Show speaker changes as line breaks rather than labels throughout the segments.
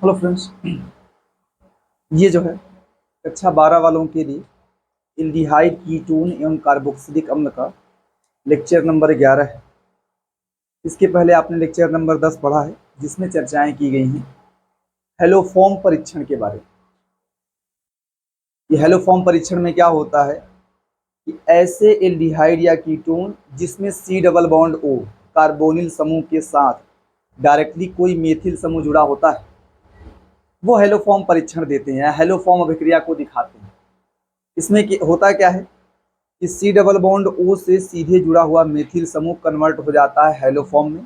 Hello friends, ये जो है कक्षा 12 वालों के लिए एल्डिहाइड कीटोन एवं कार्बोक्सिलिक अम्ल का लेक्चर नंबर 11 है। इसके पहले आपने लेक्चर नंबर 10 पढ़ा है, जिसमें चर्चाएं की गई हैं हेलोफॉर्म परीक्षण के बारे में। ये हेलोफॉर्म परीक्षण में क्या होता है कि ऐसे एल्डिहाइड या कीटोन जिसमें C double bond O carbonyl समूह के साथ डायरेक्टली कोई मेथिल समूह जुड़ा होता है, वो हेलोफॉर्म परीक्षण देते हैं, हेलोफॉर्म अभिक्रिया को दिखाते हैं। इसमें होता क्या है कि C डबल बॉन्ड O से सीधे जुड़ा हुआ मेथिल समूह कन्वर्ट हो जाता है हेलोफॉर्म में,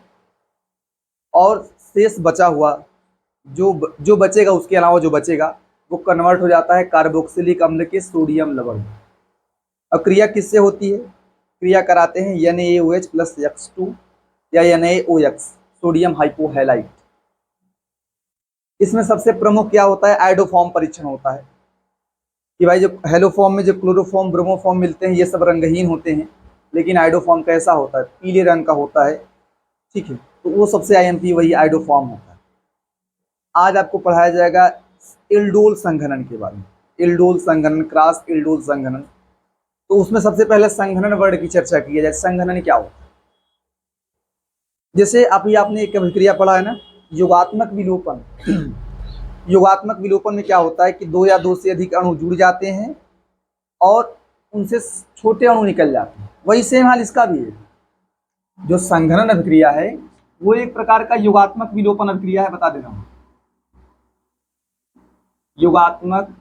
और शेष बचा हुआ जो बचेगा, उसके अलावा जो बचेगा वो कन्वर्ट हो जाता है कार्बोक्सिलिक अम्ल के सोडियम लवण में। अब क्रिया किससे होती है? क्रिया कराते हैं NaOH प्लस X2 या NaOX सोडियम हाइपोहैलाइड। इसमें सबसे प्रमुख क्या होता है? आयोडोफॉर्म परीक्षण होता है कि भाई जो हेलोफॉर्म में जो क्लोरोफॉर्म ब्रोमोफॉर्म मिलते हैं ये सब रंगहीन होते हैं, लेकिन आयोडोफॉर्म कैसा होता है? पीले रंग का होता है। ठीक है, तो वो सबसे IMP वही आयोडोफॉर्म होता है। आज आपको पढ़ाया जाएगा इल्डोल संघनन के बारे में। इल्डोल संघनन, क्रॉस इल्डोल संघनन। तो उसमें सबसे पहले संघनन वर्ड की चर्चा की जाए। संघनन क्या होता है? जैसे आपने एक अभिक्रिया पढ़ा है ना, योगात्मक विलोपन। योगात्मक विलोपन में क्या होता है कि दो या दो से अधिक अणु जुड़ जाते हैं और उनसे छोटे अणु निकल जाते हैं। वही सेम हाल इसका भी है। जो संघनन अभिक्रिया है वो एक प्रकार का योगात्मक विलोपन अभिक्रिया है, बता देना हूं। योगात्मक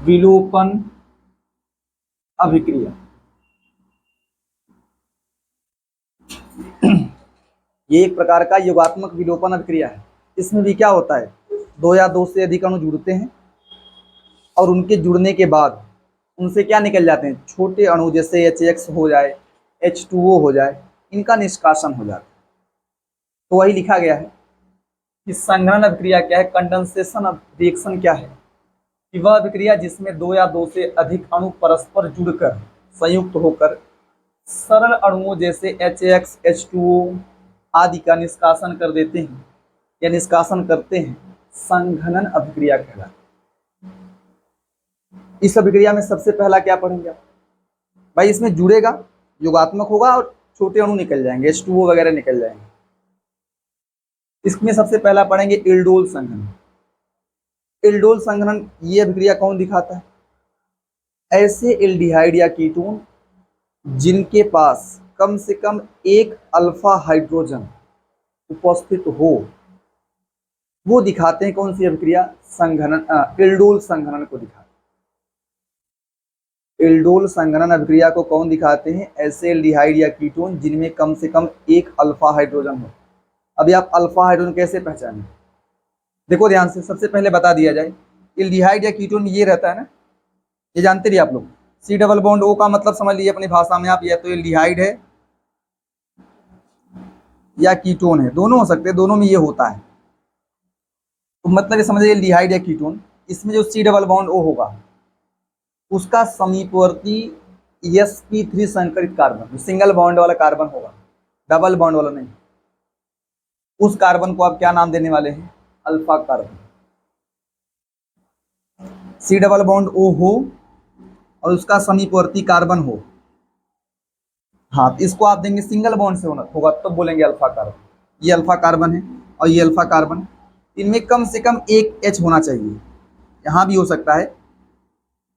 विलोपन अभिक्रिया ये एक प्रकार का योगात्मक विलोपन अभिक्रिया है। इसमें भी क्या होता है, दो या दो से अधिक अणु जुड़ते हैं और उनके जुड़ने के बाद उनसे क्या निकल जाते हैं? छोटे अणु, जैसे HX हो जाए, H2O हो जाए, इनका निष्कासन हो जाता है। तो वही लिखा गया है कि संघनन अभिक्रिया क्या है, कंडेंसेशन रिएक्शन क्या है, कि वह अभिक्रिया जिसमें दो या दो से अधिक अणु परस्पर जुड़कर संयुक्त होकर सरल अणुओं जैसे HX, H2O आदि का निष्कासन कर देते हैं या निष्कासन करते हैं, संघनन अभिक्रिया कहलाती है। इस अभिक्रिया में सबसे पहला क्या पढ़ेंगे आप? भाई इसमें जुड़ेगा, योगात्मक होगा और छोटे अणु निकल जाएंगे, H2O वगैरह निकल जाएंगे। इसमें सबसे पहला पढ़ेंगे इल्डोल संघनन। इल्डोल संघनन ये अभिक्रिया कौन दिखाता है? ऐसे एल्डिहाइड या कीटोन जिनके पास कम से कम एक अल्फा हाइड्रोजन उपस्थित हो, वो दिखाते हैं कौन सी अभिक्रिया? संघनन, इल्डोल संघनन को दिखाते हैं। इल्डोल संघनन अभिक्रिया को कौन दिखाते हैं? ऐसे एल्डिहाइड या कीटोन जिनमें कम से कम एक अल्फा हाइड्रोजन हो। अभी आप अल्फा हाइड्रोजन कैसे पहचानें? देखो ध्यान से, सबसे पहले बता दिया जाए, एल्डिहाइड या कीटोन ये रहता है ना, ये जानते रहिए आप लोग। C डबल बॉन्ड O का मतलब समझ लीजिए अपनी भाषा में आप, या तो एल्डिहाइड है या कीटोन है, दोनों हो सकते हैं, दोनों में ये होता है। तो मतलब ये समझिए एल्डिहाइड या कीटोन, इसमें जो C डबल बॉन्ड O होगा उसका समीपवर्ती sp3 संकरित कार्बन, सिंगल बॉन्ड वाला कार्बन होगा, डबल बॉन्ड वाला नहीं, उस कार्बन को आप क्या नाम देने वाले हैं? Alpha carbon. C double bond O हो और उसका समीपवर्ती कार्बन हो, हाँ, तो इसको आप देंगे सिंगल बॉन्ड से होगा, तो बोलेंगे अल्फा कार्बन। ये अल्फा कार्बन है और ये अल्फा कार्बन, इनमें कम से कम एक H होना चाहिए। यहाँ भी हो सकता है,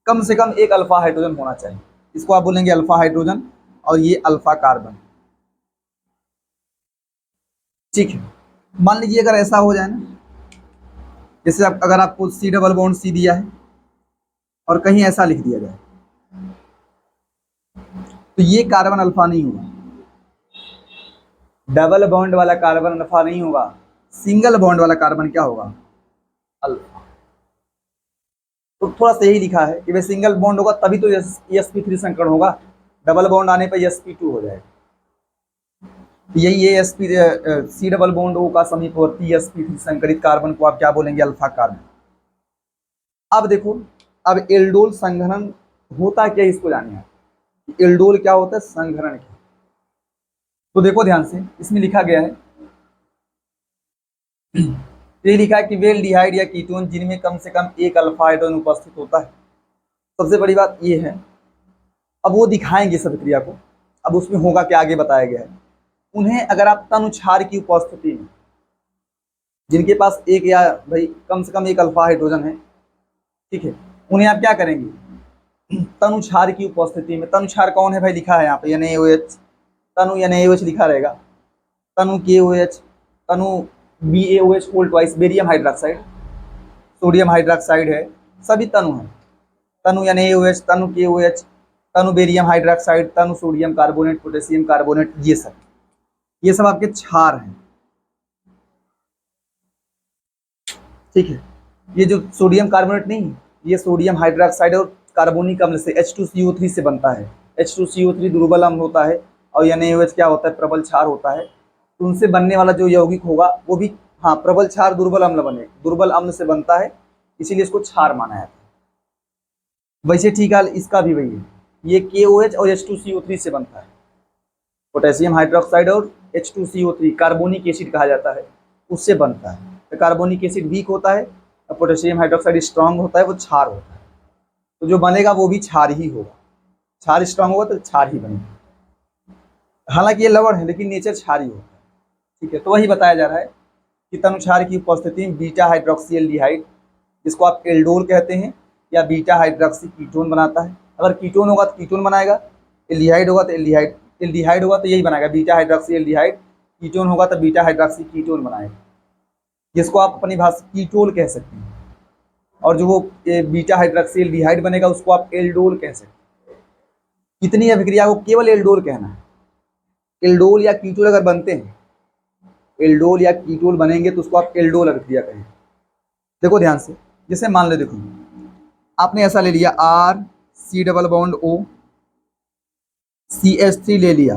कम से कम एक अल्फा हाइड्रोजन होना चाहिए, इसको आप बोलेंगे अल्फा हाइड्रोजन, और ये अल्फा कार्बन। ठीक है, मान लीजिए अगर ऐसा हो जाए ना, जैसे अगर आपको C डबल बॉन्ड C दिया है और कहीं ऐसा लिख दिया जाए, तो ये कार्बन अल्फा नहीं होगा, डबल बॉन्ड वाला कार्बन अल्फा नहीं होगा, सिंगल बॉन्ड वाला कार्बन क्या होगा? अल्फा। तो थोड़ा सा यही लिखा है कि भाई सिंगल बॉन्ड होगा तभी तो sp3 संकरण होगा, डबल बॉन्ड आने पर sp2 हो जाएगा। यही ये C डबल बॉन्ड O का समीपवर्ती sp3 संकरित कार्बन को आप क्या बोलेंगे? Alpha carbon. अब देखो, अब इल्डोल संघनन होता क्या, इसको जानिए। इल्डोल क्या होता है? संघनन क्या? तो देखो ध्यान से, इसमें लिखा गया है ये लिखा है कि वे एल्डिहाइड या कीटोन जिनमें कम से कम एक अल्फा हाइड्रोजन उपस्थित होता है। सबसे बड़ी बात ये है, अब वो दिखाएंगे सब क्रिया को, अब उसमें होगा क्या आगे बताया गया है। उन्हें अगर आप तनु क्षार की उपस्थिति में, जिनके पास एक या भाई कम से कम एक अल्फा हाइड्रोजन है, ठीक है, उन्हें आप क्या करेंगे, तनु क्षार की उपस्थिति में, तनु क्षार कौन है भाई, लिखा है यहाँ पे NaOH, तनु NaOH लिखा रहेगा, तनु KOH, तनु BaOH whole twice, barium hydroxide, sodium hydroxide है, सभी तनु है, तनु NaOH, तनु KOH, तनु बेरियम हाइड्रोक्साइड, तनु सोडियम कार्बोनेट, पोटेशियम कार्बोनेट, ये सब आपके क्षार हैं। ठीक है, ये जो सोडियम कार्बोनेट नहीं, ये सोडियम हाइड्रोक्साइड और कार्बोनिक अम्ल से H2CO3 से बनता है। H2CO3 दुर्बल अम्ल होता है और NaOH क्या होता है, प्रबल क्षार होता है। तो उनसे बनने वाला जो यौगिक होगा वो भी, हाँ, प्रबल क्षार दुर्बल अम्ल बने, दुर्बल अम्ल से बनता है, इसीलिए इसको क्षार माना जाता है। वैसे ठीक है, इसका भी वही है, ये KOH और H2CO3 से बनता है, पोटेशियम हाइड्रोक्साइड और H2CO3 कार्बोनिक एसिड कहा जाता है, उससे बनता है। तो कार्बोनिक एसिड वीक होता है और पोटेशियम हाइड्रोक्साइड स्ट्रांग होता है, वो क्षार होता है। तो जो बनेगा वो भी क्षार ही होगा, क्षार स्ट्रांग होगा तो क्षार ही बनेगा। हालांकि ये लवण है लेकिन नेचर क्षारी होता है। ठीक है, तो वही बताया जा रहा है कि तनु क्षार की उपस्थिति में बीटा हाइड्रोक्सी एल्डिहाइड, जिसको आप एल्डोल कहते हैं, या बीटा हाइड्रोक्सी कीटोन बनाता है। अगर कीटोन होगा तो कीटोन बनाएगा, एल्डिहाइड होगा तो एल्डिहाइड होगा तो यही बनाएगा, बीटा हाइड्रोक्सी एल्डिहाइड। कीटोन होगा तो बीटा हाइड्रोक्सी कीटोन बनाएगा, जिसको आप अपनी भाषा कीटोल कह सकते हैं। और जो वो बीटा हाइड्रोक्सी एल्डिहाइड बनेगा उसको आप एल्डोल कह सकते हैं। कितनी अभिक्रिया को केवल एल्डोल कहना है। एल्डोल या कीटोल अगर बनते हैं, एल्डोल या कीटोल बनेंगे तो उसको आप एल्डोल अभिक्रिया कहेंगे। देखो ध्यान से, जैसे मान लो, देखो आपने ऐसा ले लिया RC double bond O CH3 ले लिया,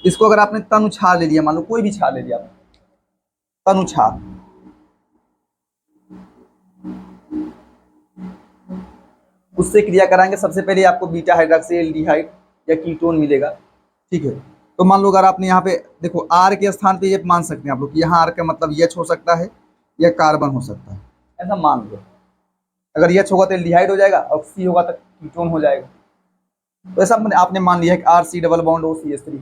इसको अगर आपने तनु क्षार ले लिया, मान लो कोई भी क्षार ले लिया, तनु क्षार, उससे क्रिया कराएंगे, सबसे पहले आपको बीटा हाइड्रोक्सी एल्डिहाइड या कीटोन मिलेगा। ठीक है, तो मान लो अगर आपने यहाँ पे देखो R के स्थान पे ये मान सकते हैं आप लोग कि यहाँ R का मतलब H हो सकता है या कार्बन हो सकता है, ऐसा मान लो। अगर H होगा तो एल्डिहाइड हो जाएगा और C होगा तो कीटोन हो जाएगा। तो ऐसा आपने मान लिया है कि RC double bond O CH3,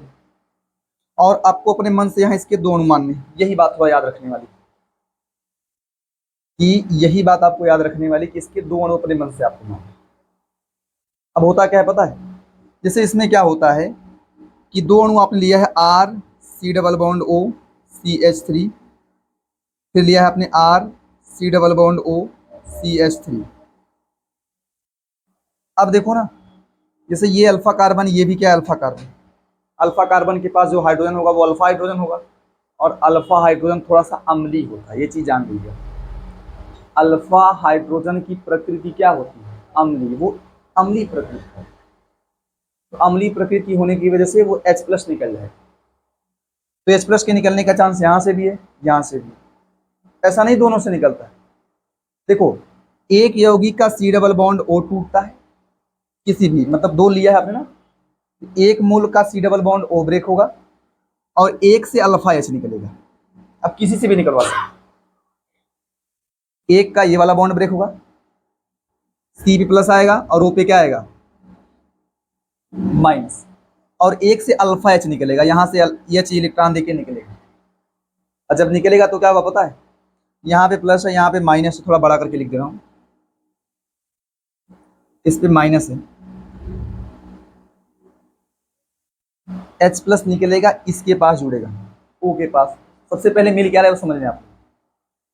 और आपको अपने मन से यहाँ इसके दो अणु मानने, यही बात थोड़ा याद रखने वाली, कि यही बात आपको याद रखने वाली कि इसके दो अणु अपने मन से आपको मानने। अब होता क्या है पता है, जैसे इसमें क्या होता है कि दो अणु आपने लिया है RC double bond O CH3, फिर लिया है आपने RC double bond O CH3। अब देखो ना, जैसे ये अल्फा कार्बन, ये भी क्या है, अल्फा कार्बन। अल्फा कार्बन के पास जो हाइड्रोजन होगा वो अल्फा हाइड्रोजन होगा, और अल्फा हाइड्रोजन थोड़ा सा अम्लीय होता है, ये चीज जान लीजिए। अल्फा हाइड्रोजन की प्रकृति क्या होती है, अम्लीय, वो अम्लीय प्रकृति है। तो अम्लीय प्रकृति होने की वजह से वो H+ निकल जाए, तो H+ के निकलने का चांस यहाँ से भी है, यहाँ से भी। ऐसा नहीं दोनों से निकलता है। देखो, एक यौगिक का C डबल बॉन्ड O टूटता है, किसी भी, मतलब दो लिया है आपने ना, एक मूल का C double bond O break होगा और एक से अल्फा H निकलेगा। अब किसी से भी निकलवा सकते, एक का ये वाला बॉन्ड ब्रेक होगा, C+ आएगा और O पे क्या आएगा, माइनस, और एक से अल्फा H निकलेगा, यहाँ से H इलेक्ट्रॉन देके निकलेगा। और जब निकलेगा तो क्या होगा पता है, यहाँ पे प्लस है, यहाँ पे माइनस है, थोड़ा बड़ा करके लिख दे रहा हूँ, इस पे माइनस है, H+ निकलेगा, इसके पास जुड़ेगा, O के पास। सबसे पहले मिल क्या रहा है वो समझ लें आप,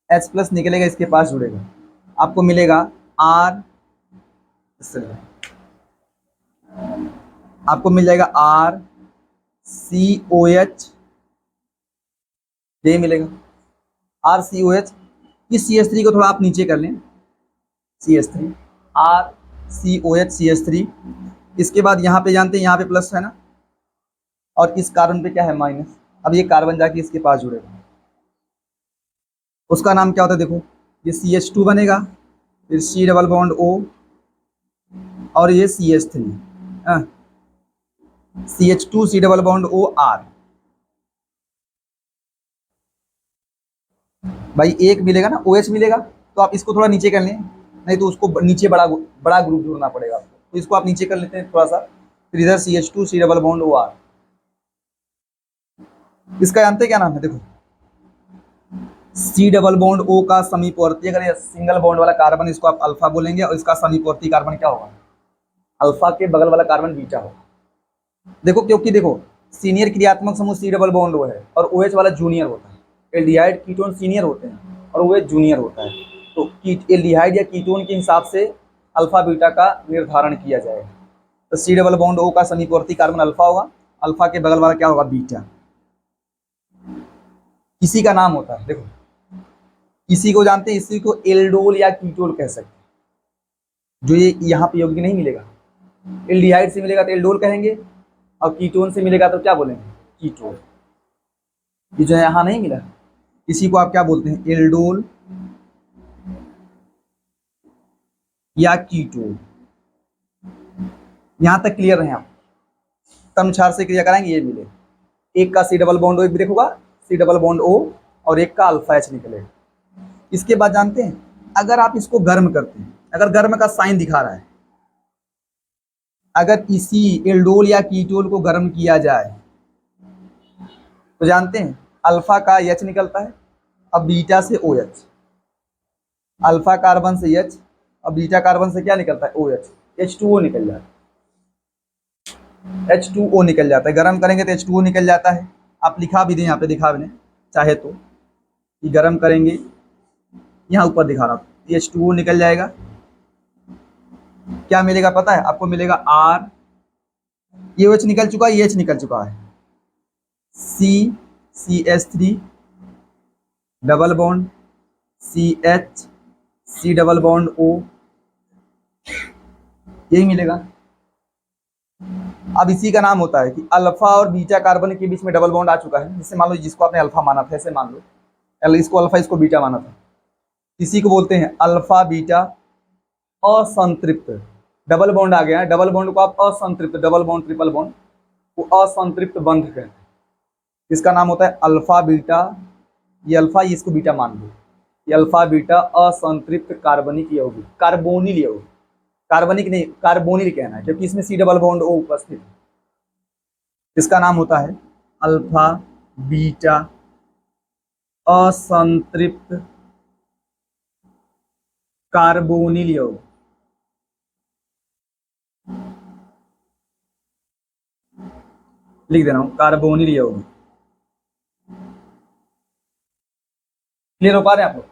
H+ निकलेगा, इसके पास जुड़ेगा, आपको मिलेगा R, आपको मिल जाएगा RCOH, ये मिलेगा RCOH। इस CH3 को थोड़ा आप नीचे कर लें, CH3, RCOH CH3। इसके बाद यहाँ पे जानते हैं, यहाँ पे प्लस है ना, और इस कार्बन पे क्या है, माइनस। अब ये कार्बन जाके इसके पास जुड़ेगा, उसका नाम क्या होता है, देखो ये CH2 बनेगा, फिर C डबल बॉन्ड O और ये CH3, CH2 C double bond O R। भाई एक मिलेगा ना, OH मिलेगा, तो आप इसको थोड़ा नीचे कर लें, नहीं तो उसको नीचे बड़ा बड़ा ग्रुप जोड़ना पड़ेगा आपको, तो इसको आप नीचे कर लेते हैं थोड़ा सा, फिर इधर CH2 C double bond OR। इसका जानते हैं क्या नाम है, देखो C डबल बॉन्ड O का समीपवर्ती, अगर ये सिंगल बॉन्ड वाला कार्बन, इसको आप अल्फा बोलेंगे, और इसका समीपवर्ती कार्बन क्या होगा, अल्फा के बगल वाला कार्बन बीटा होगा। देखो क्योंकि देखो सीनियर क्रियात्मक समूह C डबल बॉन्ड O है और OH वाला जूनियर होता है। एल्डिहाइड कीटोन सीनियर होते हैं और OH जूनियर होता है, तो एल्डिहाइड या कीटोन के हिसाब से अल्फा बीटा का निर्धारण किया जाएगा। तो C डबल बॉन्ड O का समीपवर्ती कार्बन अल्फा होगा, अल्फा के बगल वाला क्या होगा, बीटा। इसी का नाम होता है, देखो इसी को जानते हैं, इसी को एल्डोल या कीटोल कह सकते हैं। जो ये यहाँ पे योग्य नहीं मिलेगा, एल्डिहाइड से मिलेगा तो एल्डोल कहेंगे, और कीटोन से मिलेगा तो क्या बोलेंगे, कीटोल। ये जो है यहाँ नहीं मिला, इसी को आप क्या बोलते हैं, एल्डोल या कीटोल। यहां तक क्लियर रहे आप, तनुसार से क्रिया कराएंगे, ये मिले, एक का C डबल बॉन्ड O एक ब्रेक होगा, C डबल बॉन्ड O, और एक का अल्फा H निकलेगा। इसके बाद जानते हैं, अगर आप इसको गर्म करते हैं, अगर गर्म का साइन दिखा रहा है, अगर इसी एल्डोल या कीटोल को गर्म किया जाए तो जानते हैं अल्फा का H निकलता है, अब बीटा से OH, अल्फा कार्बन से H, अब बीटा कार्बन से क्या निकलता है, OH, H2O निकल जाता है, H2O निकल जाता है, गर्म करेंगे तो H2O निकल जाता है। आप लिखा भी दें, यहाँ पे दिखा भी दें चाहे तो, कि गर्म करेंगे, यहाँ ऊपर दिखा रहा हूँ, H2O निकल जाएगा, क्या मिलेगा पता है आपको, मिलेगा R, ये OH निकल चुका है, ये H निकल चुका है, CH3 double bond CH, C double bond O, यही मिलेगा। अब इसी का नाम होता है कि अल्फा और बीटा कार्बन के बीच में डबल बॉन्ड आ चुका है, जिससे मान लो जिसको आपने अल्फा माना था, ऐसे मान लो इसको अल्फा इसको बीटा माना था, इसी को बोलते हैं अल्फा बीटा असंतृप्त। डबल बॉन्ड आ गया है, डबल बॉन्ड को आप असंतृप्त, डबल बॉन्ड ट्रिपल बॉन्ड को असंतृप्त बंध कहते हैं, इसका नाम होता है अल्फा बीटा, ये अल्फा, ये इसको बीटा मान लो, ये अल्फा बीटा असंतृप्त कार्बनिक यौगिक, कार्बोनिल यौगिक, कार्बनिक नहीं कार्बोनिल कहना है, क्योंकि इसमें C डबल बॉन्ड O उपस्थित है। इसका नाम होता है अल्फा बीटा असंतृप्त कार्बोनिल यौगिक। लिख दे रहा हूं, कार्बोनिल यौगिक। क्लियर हो पा रहे हैं आप लोग,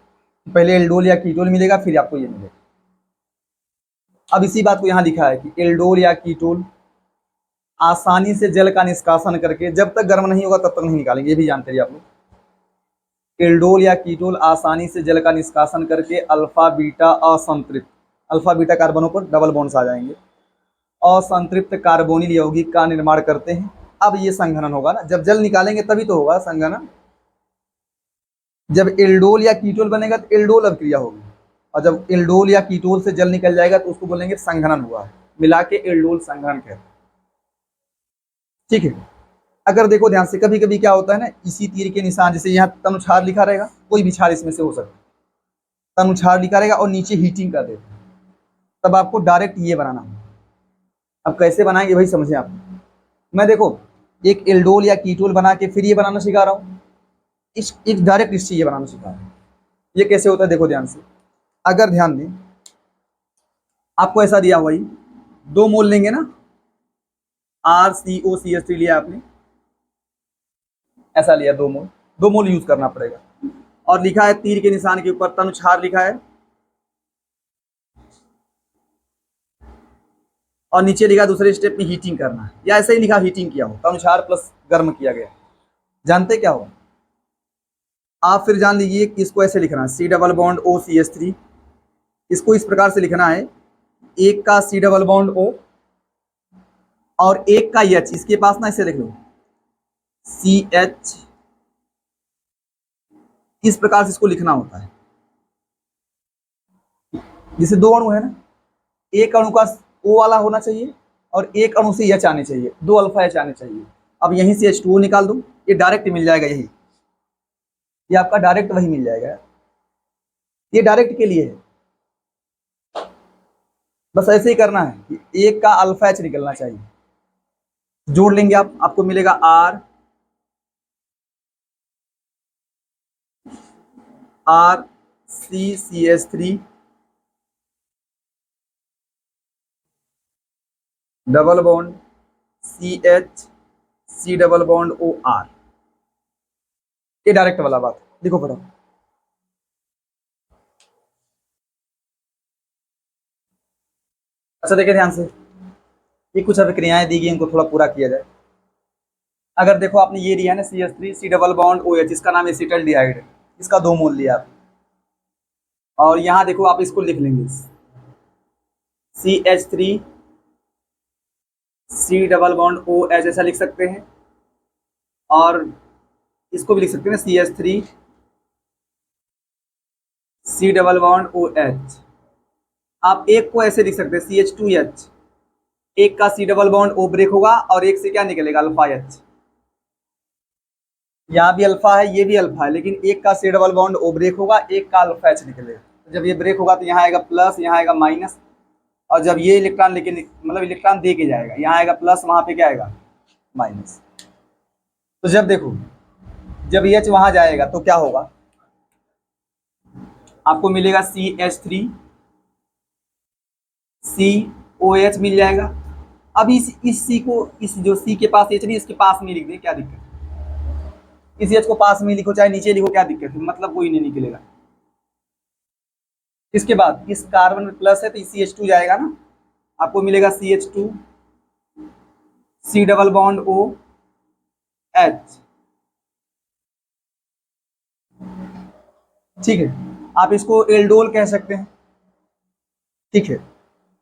पहले एल्डोल या कीटोल मिलेगा, फिर आपको ये मिलेगा। अब इसी बात को यहां लिखा है कि एल्डोल या कीटोल आसानी से जल का निष्कासन करके, जब तक गर्म नहीं होगा तब तक नहीं निकालेंगे, ये भी जानते रहिए आप लोग। एल्डोल या कीटोल आसानी से जल का निष्कासन करके अल्फा बीटा असंतृप्त, अल्फा बीटा कार्बनों पर डबल बॉन्ड्स आ जाएंगे, असंतृप्त कार्बोनिल यौगिक का निर्माण करते हैं। अब ये संघनन होगा ना, जब जल निकालेंगे तभी तो होगा संघनन। जब एल्डोल या कीटोल बनेगा तो एल्डोल अभिक्रिया होगी, और जब एल्डोल या कीटोल से जल निकल जाएगा तो उसको बोलेंगे संघनन हुआ है, मिला के एल्डोल संघनन कहते हैं। ठीक है, अगर देखो ध्यान से, कभी कभी क्या होता है ना, इसी तीर के निशान, जैसे यहाँ तनुछार लिखा रहेगा, कोई भी छार इसमें से हो सकता है, तनुछार लिखा रहेगा और नीचे हीटिंग कर देते हैं, तब आपको डायरेक्ट ये बनाना है। अब कैसे बनाएंगे भाई समझे आप, मैं देखो एक एल्डोल या कीटोल बना के फिर ये बनाना सिखा रहा हूँ, एक डायरेक्ट इससे ये बनाना सिखा रहा हूँ। ये कैसे होता है देखो ध्यान से, अगर ध्यान दें, आपको ऐसा दिया हुआ, 2 मोल लेंगे ना, RCOCH3 लिया आपने, ऐसा लिया 2 मोल, 2 मोल यूज करना पड़ेगा, और लिखा है तीर के निशान के ऊपर तनुछार लिखा है, और नीचे लिखा दूसरे स्टेप में हीटिंग करना है, या ऐसे ही लिखा हीटिंग किया हो, तनुछार प्लस गर्म किया गया। जानते क्या हो आप, फिर जान लीजिए कि इसको ऐसे लिखना है, C डबल बॉन्ड OCH3, इसको इस प्रकार से लिखना है, एक का C डबल बॉन्ड O और एक का H, इसके पास ना इसे लिख लो CH, इस प्रकार से इसको लिखना होता है। जैसे 2 अणु है ना, एक अणु का O वाला होना चाहिए और एक अणु से H आने चाहिए, 2 अल्फा H आने चाहिए। अब यहीं से H2O निकाल दो, ये डायरेक्ट मिल जाएगा, यही ये आपका डायरेक्ट वही मिल जाएगा, ये डायरेक्ट के लिए है। बस ऐसे ही करना है कि एक का अल्फा एच निकलना चाहिए, जोड़ लेंगे आप, आपको मिलेगा R C H three double bond C double bond O R. ये डायरेक्ट वाला बात, देखो पढ़ो। अच्छा देखिए ध्यान से, ये कुछ अभिक्रियाएं दी गई, इनको थोड़ा पूरा किया जाए। अगर देखो आपने ये लिया है ना C H three C double bond O H, इसका नाम एसिटल्डिहाइड है, इसका 2 मोल लिया आप, और यहाँ देखो आप इसको लिख लेंगे C H three C double bond O H, ऐसा लिख सकते हैं। और इसको भी लिख सकते हैं C H three C double bond O H. आप एक को ऐसे लिख सकते हैं सी एच टू एच, एक का C double bond O break होगा और एक से क्या निकलेगा अल्फा एच। यहाँ भी अल्फा है, ये भी अल्फा है, लेकिन एक का C double bond O break होगा, एक का अल्फा एच निकलेगा। तो जब ये ब्रेक होगा तो यहाँ आएगा प्लस, यहाँ आएगा माइनस, और जब ये इलेक्ट्रॉन लेके मतलब इलेक्ट्रॉन दे के जाएगा, यहाँ आएगा प्लस, वहां पे क्या आएगा माइनस। तो जब देखो जब एच वहां जाएगा तो क्या होगा, आपको मिलेगा C H three C O H मिल जाएगा। अब इस सी को, इस जो सी के पास एच नहीं, इसके पास में लिख दें, क्या दिक्कत है। इस एच को पास में लिखो चाहे नीचे लिखो, क्या दिक्कत है, मतलब कोई नहीं निकलेगा। इसके बाद इस कार्बन में प्लस है तो सी एच टू जाएगा ना, आपको मिलेगा C H two C double bond O H. ठीक है, आप इसको एल्डोल कह सकते हैं। ठीक है,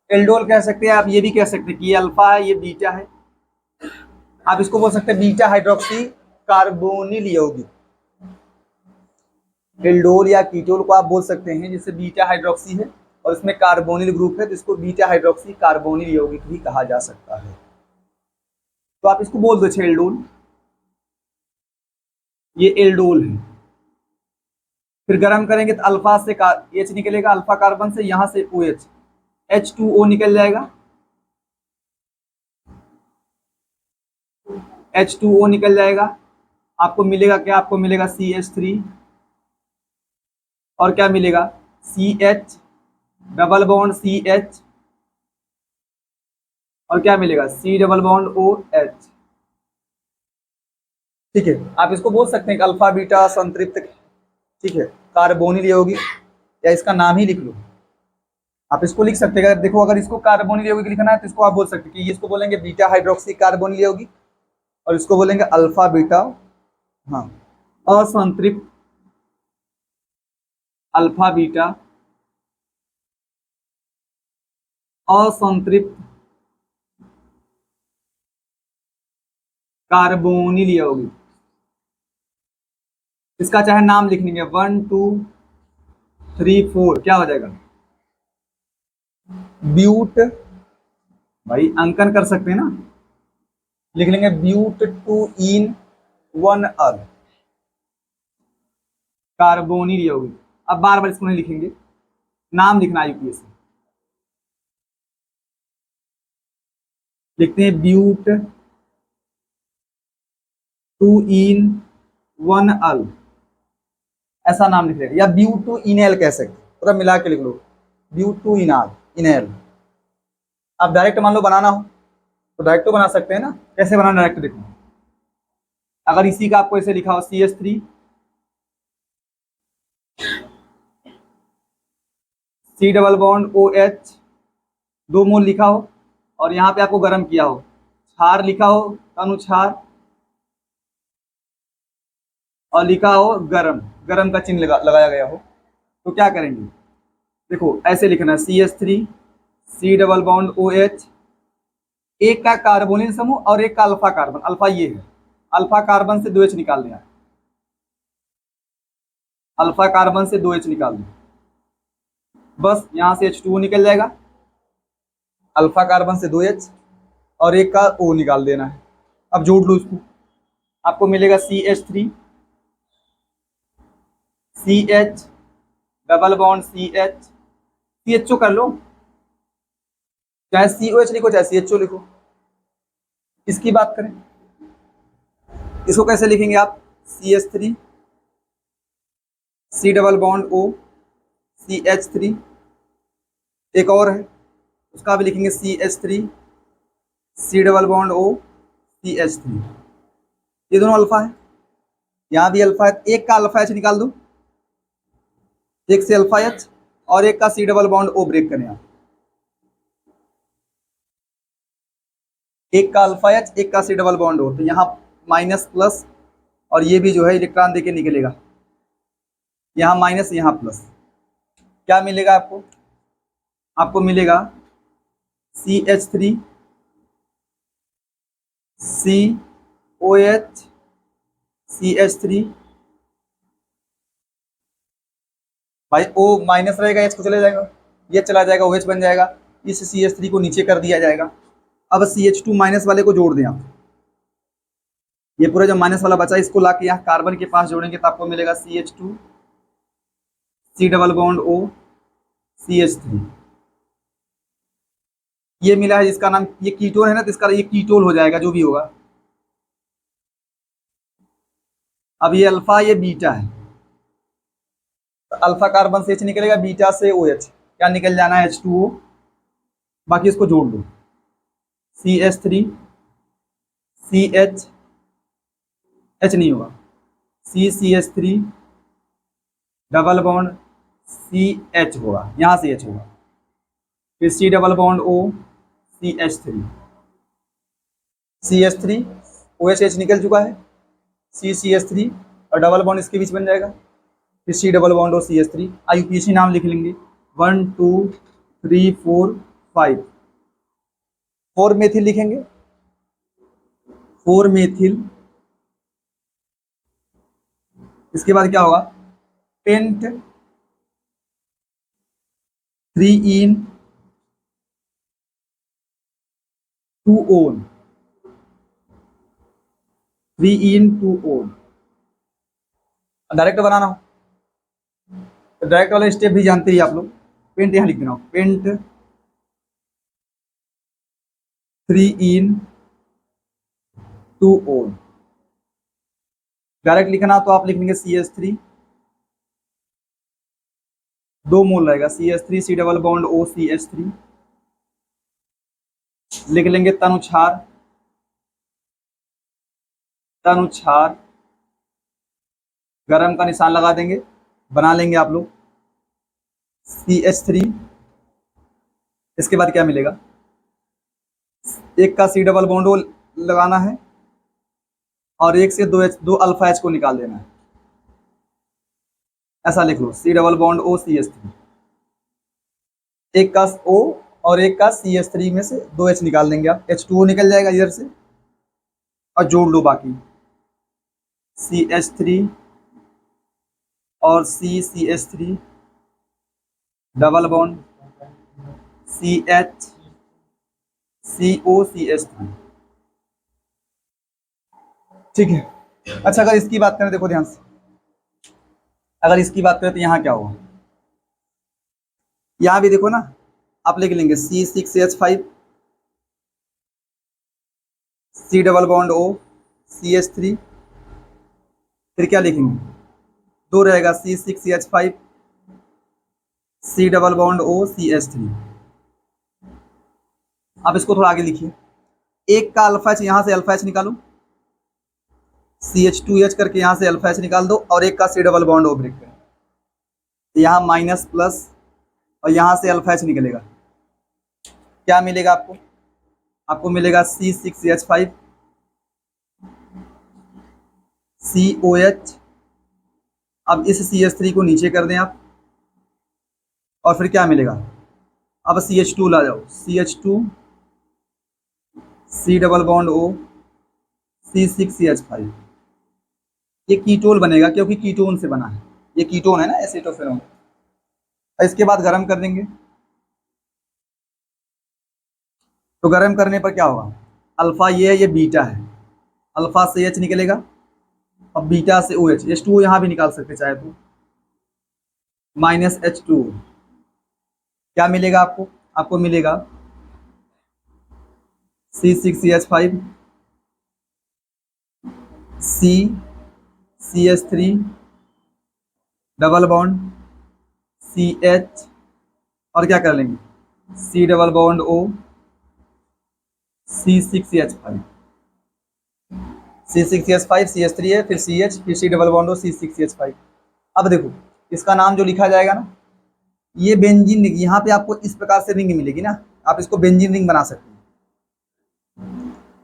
एल्डोल कह सकते हैं, आप ये भी कह सकते हैं कि ये अल्फा है, ये बीटा है। आप इसको बोल सकते हैं बीटा हाइड्रोक्सी कार्बोनिल यौगिक। एल्डोल या कीटोल को आप बोल सकते हैं, जिससे बीटा हाइड्रोक्सी है और इसमें कार्बोनिल ग्रुप है, तो इसको बीटा हाइड्रोक्सी कार्बोनिल यौगिक भी कहा जा सकता है। तो आप इसको बोल दो एल्डोल, ये एल्डोल है। फिर गर्म करेंगे तो अल्फा से एच निकलेगा, अल्फा कार्बन से, यहां से ओ एच, H2O निकल जाएगा, H2O निकल जाएगा। आपको मिलेगा क्या, आपको मिलेगा CH3, और क्या मिलेगा CH डबल बॉन्ड CH, और क्या मिलेगा C डबल बॉन्ड OH। ठीक है, आप इसको बोल सकते हैं कि अल्फा बीटा संतृप्त, ठीक है, कार्बोनिल यौगिक, या इसका नाम ही लिख लो। आप इसको लिख सकते हैं, देखो अगर इसको कार्बोनिल यौगिक लिखना है तो इसको आप बोल सकते हैं कि इसको बोलेंगे बीटा हाइड्रोक्सी कार्बोनिल यौगिक, और इसको बोलेंगे अल्फा बीटा, हाँ, असंतृप्त अल्फा बीटा असंतृप्त कार्बोनिल यौगिक। इसका चाहे नाम लिख लेंगे 1 2 3 4, क्या हो जाएगा ब्यूट, भाई अंकन कर सकते हैं ना, लिख लेंगे but two in 1 Al carbonyl यौगिक। अब बार बार इसको नहीं लिखेंगे, नाम लिखना है यूपीएससी, लिखते हैं ब्यूट टू इन 1 अल, ऐसा नाम लिख लेंगे, या ब्यूट टू इनएल कह सकते, पूरा मिला के लिख लो ब्यूट टू इनाल इनएल। अब डायरेक्ट मान लो बनाना हो तो डायरेक्ट तो बना सकते हैं ना, कैसे बनाना डायरेक्ट देखो। अगर इसी का आपको ऐसे लिखा हो CH3 C double bond OH 2 मोल लिखा हो, और यहाँ पे आपको गर्म किया हो, क्षार लिखा हो, अनुक्षार, और लिखा हो गरम, गरम का चिन्ह लगाया गया हो, तो क्या करेंगे, देखो ऐसे लिखना है CH3 C double bond OH, एक का कार्बोनिल समूह और एक का अल्फा कार्बन, अल्फा ये है, अल्फा कार्बन से 2H निकाल देना, अल्फा कार्बन से 2H निकाल दें, बस यहाँ से H2O निकल जाएगा, अल्फा कार्बन से 2H, और एक का O निकाल देना है। अब जोड़ लो इसको, आपको मिलेगा CH3 CH double bond CH, CHO कर लो, चाहे COH लिखो चाहे CHO लिखो। इसकी बात करें, इसको कैसे लिखेंगे आप? CH3 C double bond O CH3, एक और है उसका भी लिखेंगे CH3 C double bond O CH3। ये दोनों अल्फा है, यहाँ भी अल्फा है, एक का अल्फा H निकाल दो, एक से अल्फा H और एक का C double bond O break करें आप, एक का अल्फा H एक का C डबल बॉन्ड O, तो यहाँ माइनस प्लस और ये भी जो है इलेक्ट्रॉन देके निकलेगा, यहाँ माइनस यहाँ प्लस, क्या मिलेगा आपको? आपको मिलेगा CH3 COH CH3, भाई O माइनस रहेगा, H को चले जाएगा, ये चला जाएगा, OH बन जाएगा, इस CH3 को नीचे कर दिया जाएगा। अब CH2 माइनस वाले को जोड़ दें आप, ये पूरा जो माइनस वाला बचा इसको लाके यहाँ कार्बन के पास जोड़ेंगे तो आपको मिलेगा CH2 C double bond O CH3। ये मिला है जिसका नाम, ये कीटोन है ना, तो इसका ये कीटोल हो जाएगा जो भी होगा। अब ये अल्फा ये बीटा है, तो अल्फा कार्बन से H निकलेगा, बीटा से OH, क्या निकल जाना है H2O, बाकी इसको जोड़ दो CH3 CH, H नहीं होगा, CH3 डबल बॉन्ड CH होगा, यहाँ से H होगा, फिर C double bond O CH3, CH3 OH H निकल चुका है, CH3 और डबल बॉन्ड इसके बीच बन जाएगा, फिर C double bond O CH3। IUPAC नाम लिख लेंगे 1 2 3 4 5, 4 मेथिल लिखेंगे, 4 मेथिल। इसके बाद क्या होगा? पेंट 3 इन 2 ओन, 3 इन 2 ओन। डायरेक्ट बनाना हो तो डायरेक्ट वाला स्टेप भी जानते ही आप लोग, पेंट यहाँ लिख देना, पेंट 3 इन 2 ओन। डायरेक्ट लिखना तो आप लिख लेंगे CH3, 2 मोल रहेगा, CH3 C double bond O CH3, लिख लेंगे तनुछार, तनुछार, गरम का निशान लगा देंगे, बना लेंगे आप लोग CH3। इसके बाद क्या मिलेगा? एक का C डबल बॉन्ड O लगाना है और एक से दो अल्फा H को निकाल देना है, ऐसा लिख लो C double bond O CH3, एक का O और एक का CH3 में से 2 H निकाल देंगे आप, H2O निकल जाएगा इधर से, और जोड़ लो बाकी CH3 और CH3 double bond CH CO CH3, ठीक है। अच्छा अगर इसकी बात करें, देखो ध्यान से, अगर इसकी बात करें तो यहाँ क्या होगा? यहाँ भी देखो ना, आप लिख लेंगे C6H5 C double bond O CH3, फिर क्या लिखेंगे? 2 रहेगा C6H5 C double bond O CH3। अब इसको थोड़ा आगे लिखिए, एक का अल्फा H, यहाँ से अल्फा H निकालो, CH2H करके यहाँ से अल्फा H निकाल दो, और एक का C double bond O break करें, तो यहाँ माइनस प्लस और यहाँ से अल्फा H निकलेगा, क्या मिलेगा आपको? आपको मिलेगा C6H5 COH। अब इस CH3 को नीचे कर दें आप, और फिर क्या मिलेगा? अब CH2 ला जाओ, CH2 C double bond O C6CH5, ये कीटोन बनेगा क्योंकि कीटोन से बना है, ये कीटोन है ना, एसिटोफेनोन। इसके बाद गर्म कर देंगे, तो गर्म करने पर क्या होगा? अल्फा ये है, ये बीटा है, अल्फा से H निकलेगा, अब बीटा से OH, H2O यहाँ भी निकाल सकते चाहे तो, -H2, क्या मिलेगा आपको? आपको मिलेगा C6CH5 CH3 double bond CH, और क्या कर लेंगे C double bond O C6CH5, C6CH5 CH3 है, फिर CH, फिर C double bond O C6CH5। अब देखो इसका नाम जो लिखा जाएगा ना, ये बेंजीन रिंग, यहाँ पे आपको इस प्रकार से रिंग मिलेगी ना, आप इसको बेंजीन रिंग बना सकते हैं।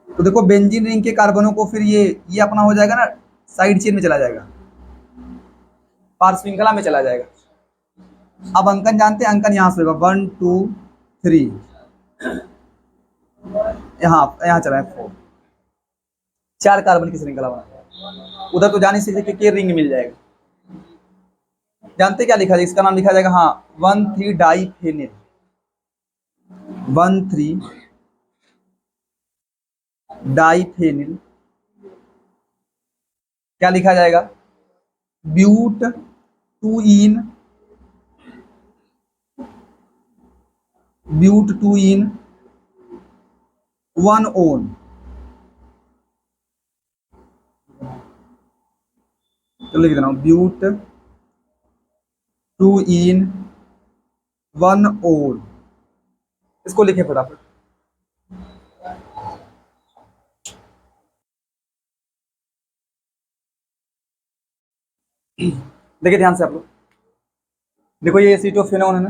तो देखो बेंजीन रिंग के कार्बनों को फिर ये अपना हो जाएगा ना, साइड चेन में चला जाएगा, पार्श्व श्रृंखला में चला जाएगा। अब अंकन जानते हैं, अंकन यहाँ से होगा 1 2 3, यहाँ यहाँ चला है 4, 4 कार्बन की श्रृंखला बना। उधर तो जाने से के रिंग मिल जाएगा। जानते क्या लिखा जाएगा? इसका नाम लिखा जाएगा, हाँ 1,3 डाइफेनिल, 1,3 डाइफेनिल, क्या लिखा जाएगा? ब्यूट 2 इन 1 ओन, तो लिख देना ब्यूट 2 इन 1 ओन। इसको लिखे फटाफट। देखिए ध्यान से आप लोग, देखो ये एसीटोफेनोन है ना,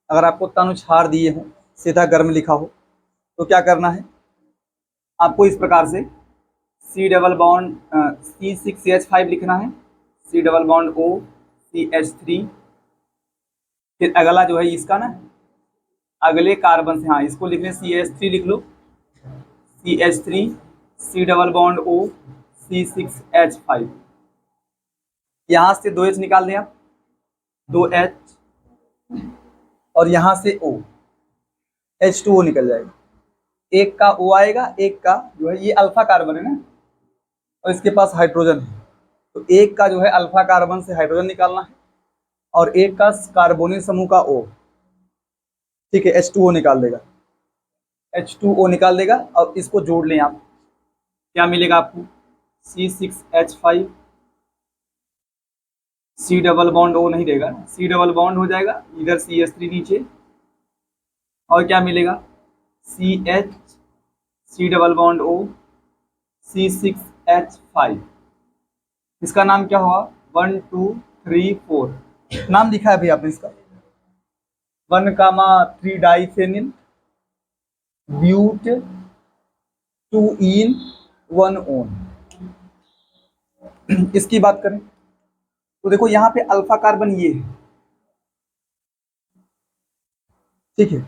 अगर आपको तनुछार दिए हो, सीधा गर्म लिखा हो, तो क्या करना है आपको? इस प्रकार से C डबल बॉन्ड C6CH5 लिखना है, C double bond O CH3, फिर अगला जो है इसका ना, अगले कार्बन से, हाँ इसको लिखने CH3 लिख लो, CH3 C double bond O C6H5, यहाँ से 2H निकाल दें आप, 2H, और यहाँ से O, H2O निकल जाएगा। एक का O आएगा, एक का जो है ये अल्फा कार्बन है ना, और इसके पास हाइड्रोजन है, तो एक का जो है अल्फा कार्बन से हाइड्रोजन निकालना है, और एक का कार्बोनिल समूह का O, ठीक है, H2O निकाल देगा, H2O निकाल देगा। और इसको जोड़ लें आप, क्या मिलेगा आपको? C6H5, C double bond O नहीं देगा, C डबल बॉन्ड हो जाएगा, इधर CH3 नीचे, और क्या मिलेगा? CH, C double bond O C6H5, इसका नाम क्या हुआ? 1 2 3 4, नाम लिखा है भैया आपने इसका, 1,3 डाइफेनिल ब्यूट 2 इन 1 ओन। इसकी बात करें तो देखो यहाँ पे अल्फा कार्बन ये है, ठीक है,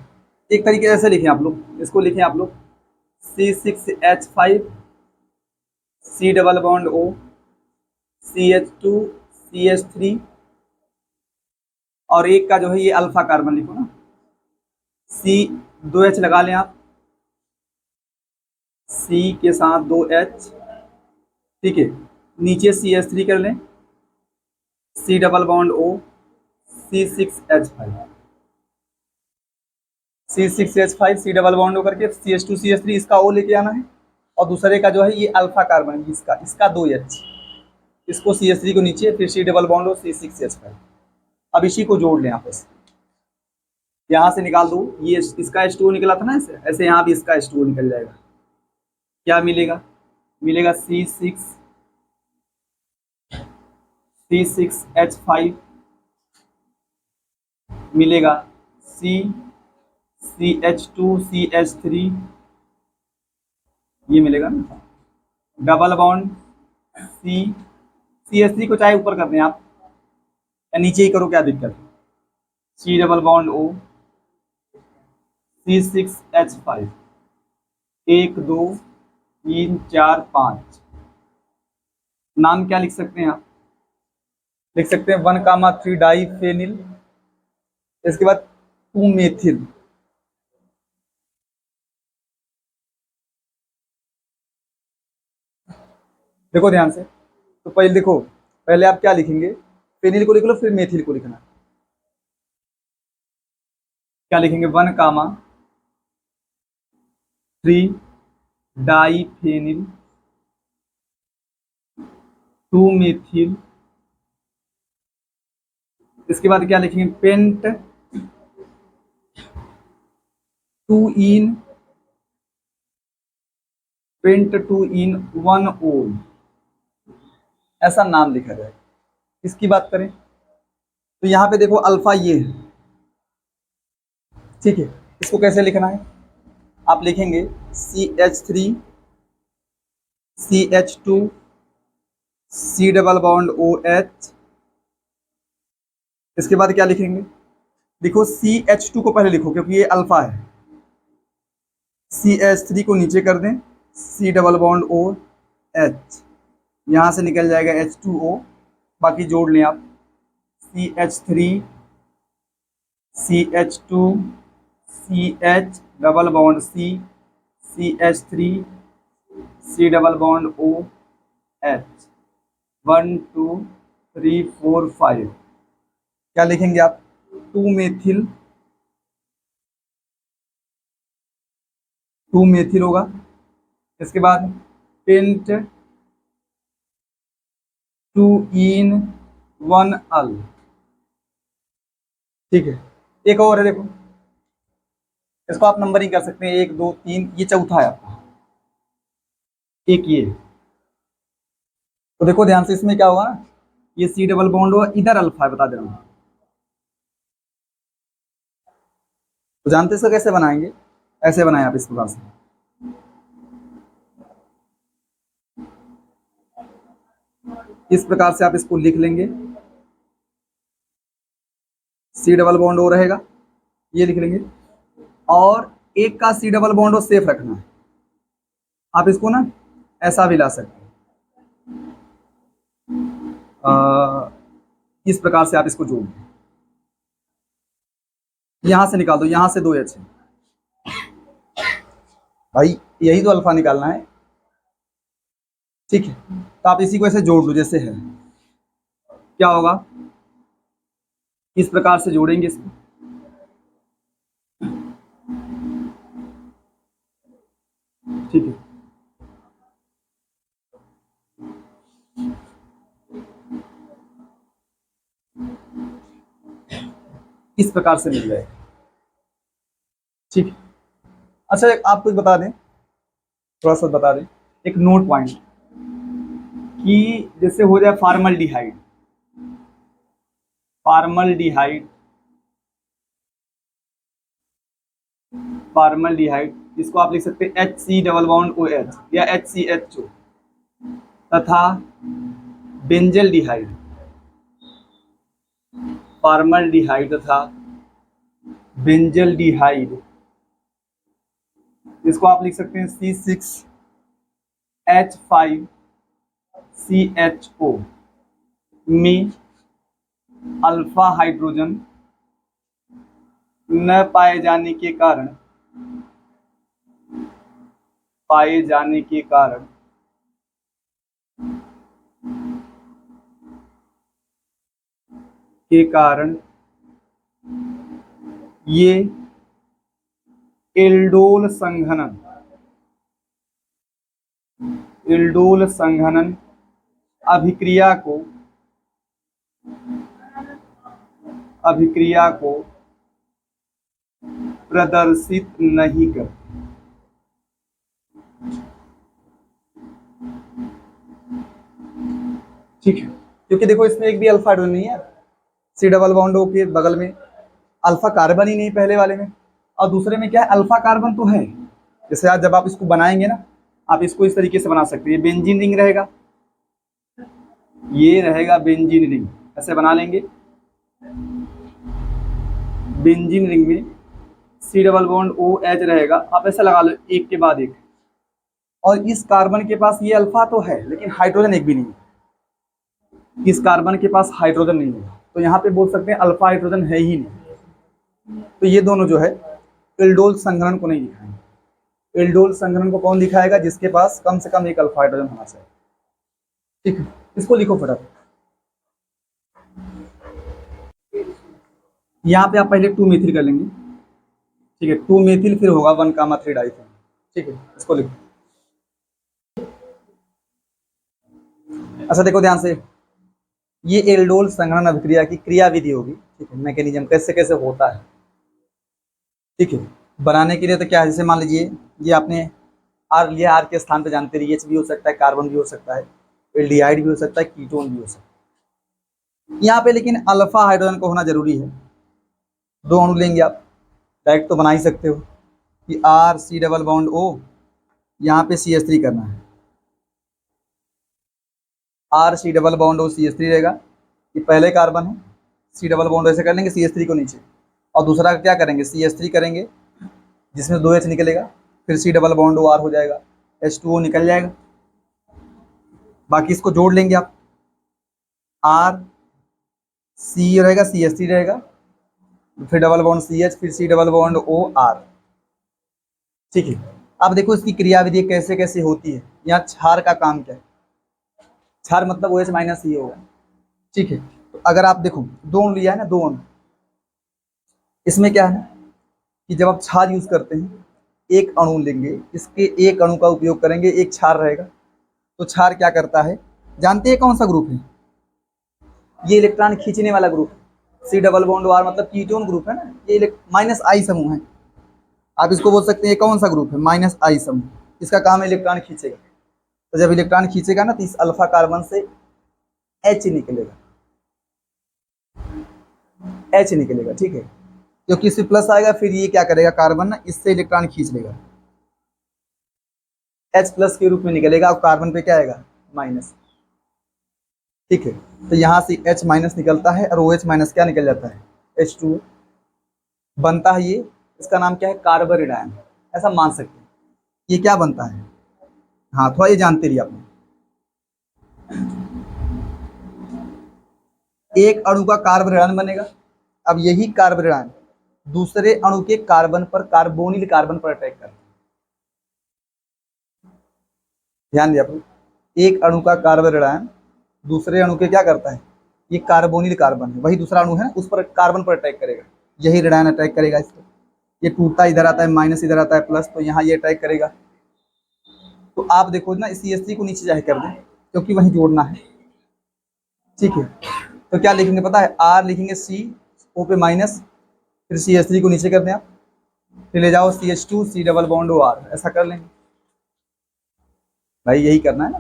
एक तरीके से ऐसे लिखें आप लोग, इसको लिखें आप लोग C6H5 C double bond O CH2 CH3, और एक का जो है ये अल्फा कार्बन लिखो ना, C 2H लगा लें आप, C के साथ 2H, ठीक है, नीचे CH3 कर लें, C double bond O C6H5, C6H5 C double bond O करके CH2 CH3, इसका O लेके आना है, और दूसरे का जो है ये अल्फा कार्बन, इसका 2H, इसको CH3 को नीचे, फिर C double bond O C6H5। अब इसी को जोड़ लें आपस, यहाँ से निकाल दो, ये इसका H2O निकला था ना, ऐसे यहाँ भी इसका H2O निकल जाएगा। क्या मिलेगा? मिलेगा C6H5, मिलेगा CH2 CH3, ये मिलेगा ना, डबल बॉन्ड CH3 को चाहे ऊपर कर दें आप या नीचे ही करो, क्या दिक्कत है, C double bond O C6H5, 1 2 3 4 5, नाम क्या लिख सकते हैं आप? लिख सकते हैं 1,3 डाइफेनिल, इसके बाद 2 मेथिल, देखो ध्यान से, तो पहले देखो, पहले आप क्या लिखेंगे? फेनिल को लिख लो, फिर मेथिल को लिखना, क्या लिखेंगे, 1,3 डाईफेनिल 2 मेथिल। इसके बाद क्या लिखेंगे, पेंट 2 इन 1 ओल, ऐसा नाम लिखा जाए। इसकी बात करें तो यहाँ पे देखो अल्फा ये है, ठीक है। इसको कैसे लिखना है, आप लिखेंगे CH3 CH2 C double bond OH। इसके बाद क्या लिखेंगे, देखो CH2 को पहले लिखो क्योंकि ये अल्फा है, CH3 को नीचे कर दें, C डबल बॉन्ड OH, यहाँ से निकल जाएगा H2O, बाकी जोड़ लें आप, CH3 CH2 CH double bond C CH3 C double bond OH, 1 2 3 4 5। क्या लिखेंगे आप, 2 मेथिल होगा। इसके बाद पेंट 2 इन 1 अल, ठीक है। एक और है, देखो इसको आप नंबरिंग कर सकते हैं, 1 2 3, ये चौथा है आपका, एक ये। तो देखो ध्यान से, इसमें क्या होगा ना, ये C डबल बॉन्ड होगा, इधर अल्फा है, बता दे रहा हूँ। तो जानते इसको कैसे बनाएंगे, ऐसे बनाए आप इस प्रकार से, इस प्रकार से आप इसको लिख लेंगे, C डबल बॉन्ड O रहेगा, ये लिख लेंगे। और एक का C double bond O safe रखना है, आप इसको ना ऐसा भी ला सकते हैं, इस प्रकार से आप इसको जोड़ दें, यहां से निकाल दो, यहां से 2 H है भाई, यही तो अल्फा निकालना है, ठीक है। तो आप इसी को ऐसे जोड़ लो जैसे है, क्या होगा, इस प्रकार से जोड़ेंगे इसको, ठीक है। इस प्रकार से मिल जाएगा, ठीक है। अच्छा आप कुछ बता दें, थोड़ा सा बता दें, एक नोट पॉइंट, कि जैसे हो जाए फार्मल्डिहाइड, फार्मल्डिहाइड फार्मल्डिहाइड, इसको आप लिख सकते हैं HC डबल बॉन्ड OH या HCHO, तथा बेंजल्डिहाइड, फार्मल्डिहाइड तथा बेंजल्डिहाइड, इसको आप लिख सकते हैं C6H5CHO में अल्फा हाइड्रोजन न पाए जाने के कारण ये एल्डोल संघनन अभिक्रिया को प्रदर्शित नहीं करते, ठीक है। क्योंकि देखो इसमें एक भी अल्फा हाइड्रोजन नहीं है, C डबल बॉन्ड O के बगल में अल्फा कार्बन ही नहीं पहले वाले में, और दूसरे में क्या है, अल्फा कार्बन तो है। जैसे आज जब आप इसको बनाएंगे ना, आप इसको इस तरीके से बना सकते हैं, बेंजीन रिंग रहेगा, ये रहेगा बेंजीन रिंग, ऐसे बना लेंगे। बेंजीन रिंग में C डबल बॉन्ड OH रहेगा, आप ऐसा लगा लो एक के बाद एक, और इस कार्बन के पास ये अल्फा तो है लेकिन हाइड्रोजन एक भी नहीं है, इस कार्बन के पास हाइड्रोजन नहीं है, तो यहाँ पे बोल सकते हैं अल्फा हाइड्रोजन है ही नहीं। तो ये दोनों जो है एल्डोल संघनन को नहीं दिखाएंगे। एल्डोल संघनन को कौन दिखाएगा, जिसके पास कम से कम एक अल्फा हाइड्रोजन होना चाहिए, ठीक है। इसको लिखो फटाफट, यहाँ पे आप पहले 2 मेथिल कर लेंगे, ठीक है, 2 मेथिल फिर होगा 1,3 डाइफेन। ठीक है, इसको लिखो। अच्छा देखो ध्यान से, ये एल्डोल संघनन अभिक्रिया की क्रियाविधि होगी। ठीक है, मैकेनिज्म कैसे कैसे होता है। ठीक है, बनाने के लिए तो क्या है, जैसे मान लीजिए ये आपने आर लिया, आर के स्थान पे जानते रहिए एच भी हो सकता है, कार्बन भी हो सकता है, एल्डिहाइड भी हो सकता है, कीटोन भी हो सकता है। यहाँ पे लेकिन अल्फा हाइड्रोजन को होना जरूरी है। 2 अणु लेंगे आप, डायरेक्ट तो बना ही सकते हो कि R C double bond O, यहाँ पे CH3 करना है, R C double bond O CH3 रहेगा, ये पहले कार्बन है, सी डबल बॉन्ड ऐसे कर लेंगे CH3 को नीचे, और दूसरा क्या करेंगे CH3 करेंगे जिसमें 2H निकलेगा, फिर C double bond O R हो जाएगा, H2O निकल जाएगा। बाकी इसको जोड़ लेंगे आप, आर सी रहेगा, CH3 रहेगा, फिर डबल बॉन्ड CH, फिर C double bond O R. ठीक है, अब देखो इसकी क्रियाविधि कैसे कैसे होती है। यहाँ क्षार का काम क्या है, क्षार मतलब OH माइनस ही होगा। ठीक है, तो अगर आप देखो 2 अणु लिया है ना, 2 अणु, इसमें क्या है कि जब आप क्षार यूज करते हैं, एक अणु लेंगे, इसके एक अणु का उपयोग करेंगे, एक क्षार रहेगा। तो क्षार क्या करता है, जानते हैं कौन सा ग्रुप है, ये इलेक्ट्रॉन खींचने वाला group, C double bond R मतलब कीटोन ग्रुप है ना, ये माइनस आई समूह है। आप इसको बोल सकते हैं कौन सा ग्रुप है, माइनस आई समूह, इसका काम है इलेक्ट्रॉन खींचेगा। तो जब इलेक्ट्रॉन खींचेगा ना, तो इस अल्फा कार्बन से H निकलेगा, H निकलेगा। ठीक है, क्योंकि इससे प्लस आएगा, फिर ये क्या करेगा कार्बन ना, इससे इलेक्ट्रॉन खींच लेगा, H प्लस के रूप में निकलेगा, और कार्बन पे क्या आएगा माइनस। ठीक है, तो यहाँ से H माइनस निकलता है और OH माइनस क्या निकल जाता है, H2O बनता है। ये इसका नाम क्या है, कार्बोरेडायन, ऐसा मान सकते हैं। ये क्या बनता है, हाँ थोड़ा ये जानते रहिए आपने। एक अणु का कार्बोरेडायन बनेगा, अब यही कार्बोरेडायन दूसरे अणु के कार्बन पर, कार्बोनिल कार्बन पर अटैक करता है। ध्यान दिया आपने, एक अणु का कार्बोरेडायन दूसरे अणु के क्या करता है, ये कार्बोनिल कार्बन है, वही दूसरा अणु है, उस पर कार्बन पर अटैक करेगा, यही रेडायन अटैक करेगा इस पर। ये टूटता इधर आता है माइनस, इधर आता है प्लस, तो यहाँ ये अटैक करेगा। तो आप देखो ना, CH3 को नीचे जाके कर दें, क्योंकि वहीं जोड़ना है। ठीक है, तो क्या लिखेंगे पता है, आर लिखेंगे सी, ओ पे माइनस, फिर CH3 को नीचे कर दें आप, फिर ले जाओ CH2 C double bond O R, ऐसा कर लेंगे भाई, यही करना है ना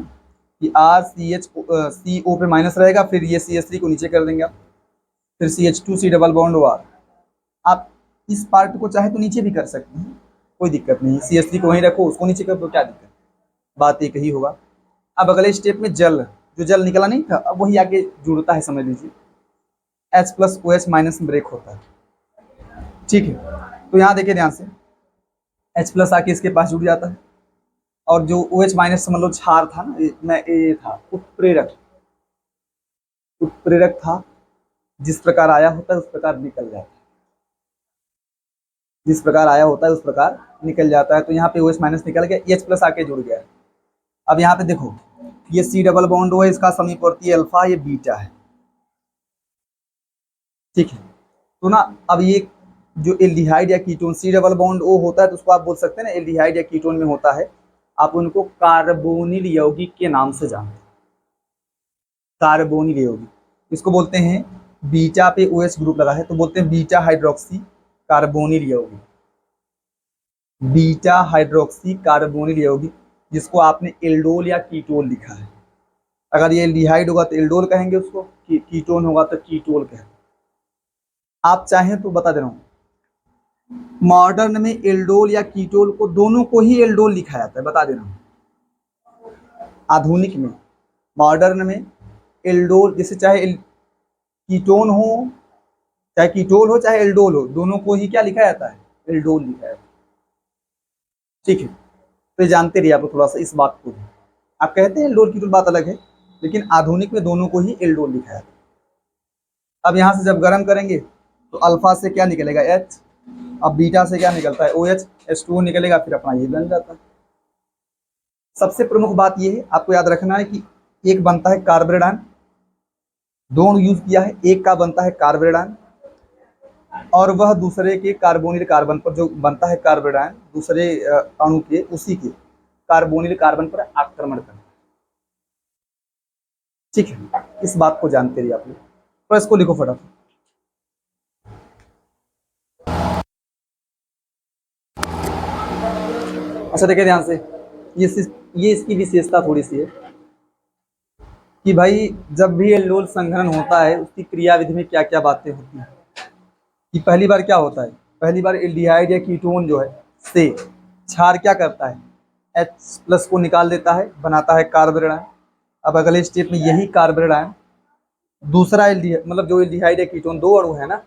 कि आर सी ओ पे माइनस रहेगा, फिर ये CH3 को नीचे कर देंगे आप, फिर CH2 C double bond O R. आप इस पार्ट को चाहे तो नीचे भी कर सकते हैं, कोई दिक्कत नहीं, CH3 को वहीं रखो, उसको नीचे कर दो, क्या दिक्कत, बात एक ही होगा। अब अगले स्टेप में जल, जो जल निकला नहीं था, अब वही आगे जुड़ता है, समझ लीजिए H प्लस OH माइनस में ब्रेक होता है। ठीक है, तो यहाँ देखिए ध्यान से, H प्लस आके इसके पास जुड़ जाता है, और जो OH माइनस समझ लो क्षार था ना, ये था उत्प्रेरक, उत्प्रेरक था, जिस प्रकार आया होता है उस प्रकार निकल जाता है, जिस प्रकार आया होता है उस प्रकार निकल जाता है। तो यहाँ पे OH माइनस निकल गया, H प्लस आके जुड़ गया। अब यहाँ पे देखो, ये सी डबल बॉन्ड O है, इसका समीपवर्ती अल्फा, ये बीटा है। ठीक है, तो ना अब ये जो एल्डिहाइड या ketone, C double bond O होता है, तो उसको आप बोल सकते हैं ना एल्डिहाइड या कीटोन में होता है, आप उनको कार्बोनिल यौगिक के नाम से जानते हैं, कार्बोनिल यौगिक। इसको बोलते हैं, बीटा पे OH ग्रुप लगा है तो बोलते हैं बीटा हाइड्रोक्सी कार्बोनिल यौगिक, बीटा हाइड्रोक्सी कार्बोनिल यौगिक, जिसको आपने एल्डोल या कीटोल लिखा है। अगर ये एल्डिहाइड होगा तो एल्डोल कहेंगे उसको, कीटोन होगा तो कीटोल कहेंगे। आप चाहें तो बता दे रहा हूँ, मॉडर्न में एल्डोल या कीटोल को, दोनों को ही एल्डोल लिखा जाता है, बता दे रहा हूँ। आधुनिक में, मॉडर्न में एल्डोल, जैसे चाहे कीटोन हो, चाहे कीटोल हो, चाहे एल्डोल हो, दोनों को ही क्या लिखा जाता है, एल्डोल लिखा जाता है। ठीक है, तो जानते रहिए आप थोड़ा सा इस बात को, आप कहते हैं एल्डोल कीटोल बात अलग है, लेकिन आधुनिक में दोनों को ही एल्डोल लिखा जाता है। अब यहाँ से जब गर्म करेंगे तो अल्फा से क्या निकलेगा H, अब बीटा से क्या निकलता है OH, H2O निकलेगा, फिर अपना ये बन जाता है। सबसे प्रमुख बात ये है, आपको याद रखना है कि एक बनता है कार्बोरेडान, दोनों यूज किया है, एक का बनता है कार्बोरेडान, और वह दूसरे के कार्बोनिल कार्बन पर जो बनता है कार्बन आयन दूसरे अणु के उसी के कार्बोनिल कार्बन पर आक्रमण करता है। ठीक है, इस बात को जानते रहिए आप लोग। तो इसको लिखो फटाफट। अच्छा देखिए ध्यान से, ये इसकी विशेषता थोड़ी सी है कि भाई जब भी एल्डोल संघनन होता है उसकी क्रियाविधि में क्या क्या बातें होती हैं। कि पहली बार क्या होता है, पहली बार एल्डिहाइड या कीटोन जो है से क्षार क्या करता है, H+ को निकाल देता है, बनाता है कार्बोनिल आयन। अब अगले स्टेप में यही कार्बोनिल आयन दूसरा एल्डिहाइड, मतलब जो एल्डिहाइड या कीटोन दो अणु है ना,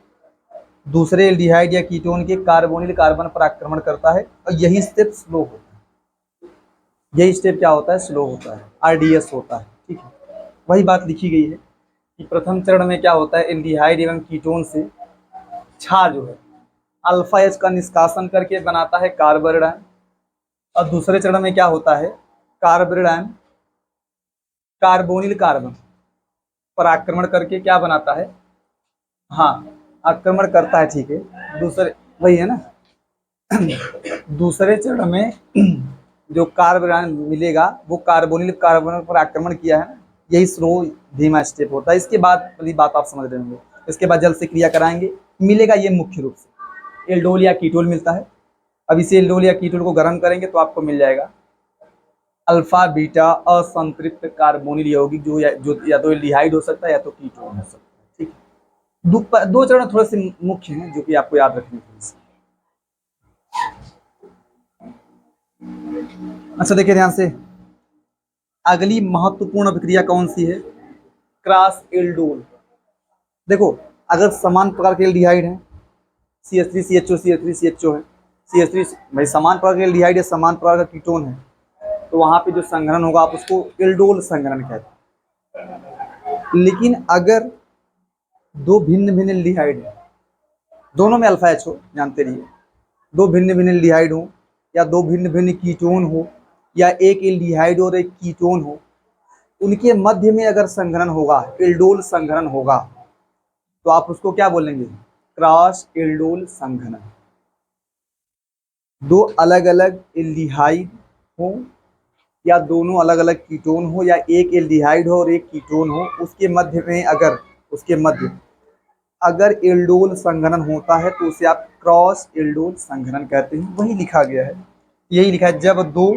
दूसरे एल्डिहाइड या कीटोन के कार्बोनिल कार्बन पर आक्रमण करता है और यही स्टेप स्लो होता है। यही स्टेप क्या होता है, स्लो होता है, RDS होता है। ठीक है, वही बात लिखी गई है कि प्रथम चरण में क्या होता है, एल्डिहाइड एवं कीटोन से क्षार जो है अल्फा H का निष्कासन करके बनाता है कार्बोनिल आयन। और दूसरे चरण में क्या होता है, कार्बोनिल आयन कार्बोनिल कार्बन पर आक्रमण करके क्या बनाता है, हाँ आक्रमण करता है, ठीक है, दूसरे वही है ना दूसरे चरण में जो कार्बोनिल आयन मिलेगा वो कार्बोनिल कार्बन पर आक्रमण किया है ना, यही स्लो धीमा स्टेप होता है। इसके बाद वाली बात आप समझ रहे होंगे, इसके बाद जल से क्रिया कराएंगे, मिलेगा ये मुख्य रूप से एल्डोल या कीटोल मिलता है। अब इसे एल्डोल या कीटोल को गर्म करेंगे तो आपको मिल जाएगा अल्फा बीटा असंतृप्त कार्बोनिल यौगिक, जो या तो एल्डिहाइड हो सकता है या तो कीटोन हो सकता है। ठीक है, दो चरण थोड़े से मुख्य हैं जो कि आपको याद रखने के लिए। अच्छा देखिए ध्यान से, अगली महत्वपूर्ण अभिक्रिया कौन सी है, क्रॉस एल्डोल। देखो अगर समान प्रकार के एल्डिहाइड है, CH3CHO CH3CHO है, CH3 भाई समान प्रकार के एल्डिहाइड है, समान प्रकार का कीटोन है, तो वहां पे जो संघनन होगा आप उसको एल्डोल संघनन कहते हैं। लेकिन अगर दो भिन्न भिन्न एल्डिहाइड है, दोनों में अल्फा H हो, जानते रहिए, दो भिन्न भिन्न एल्डिहाइड हो या दो भिन्न भिन्न कीटोन हो या एक एल्डिहाइड और एक कीटोन हो, उनके मध्य में अगर संघनन होगा, एल्डोल संघनन होगा, तो आप उसको क्या बोलेंगे, क्रॉस एल्डोल संघनन। दो अलग अलग एल्डिहाइड हो या दोनों अलग अलग कीटोन हो या एक एल्डिहाइड हो और एक कीटोन हो, उसके मध्य में अगर एल्डोल संघनन होता है तो उसे आप क्रॉस एल्डोल संघनन कहते हैं। वही लिखा गया है, यही लिखा है, जब दो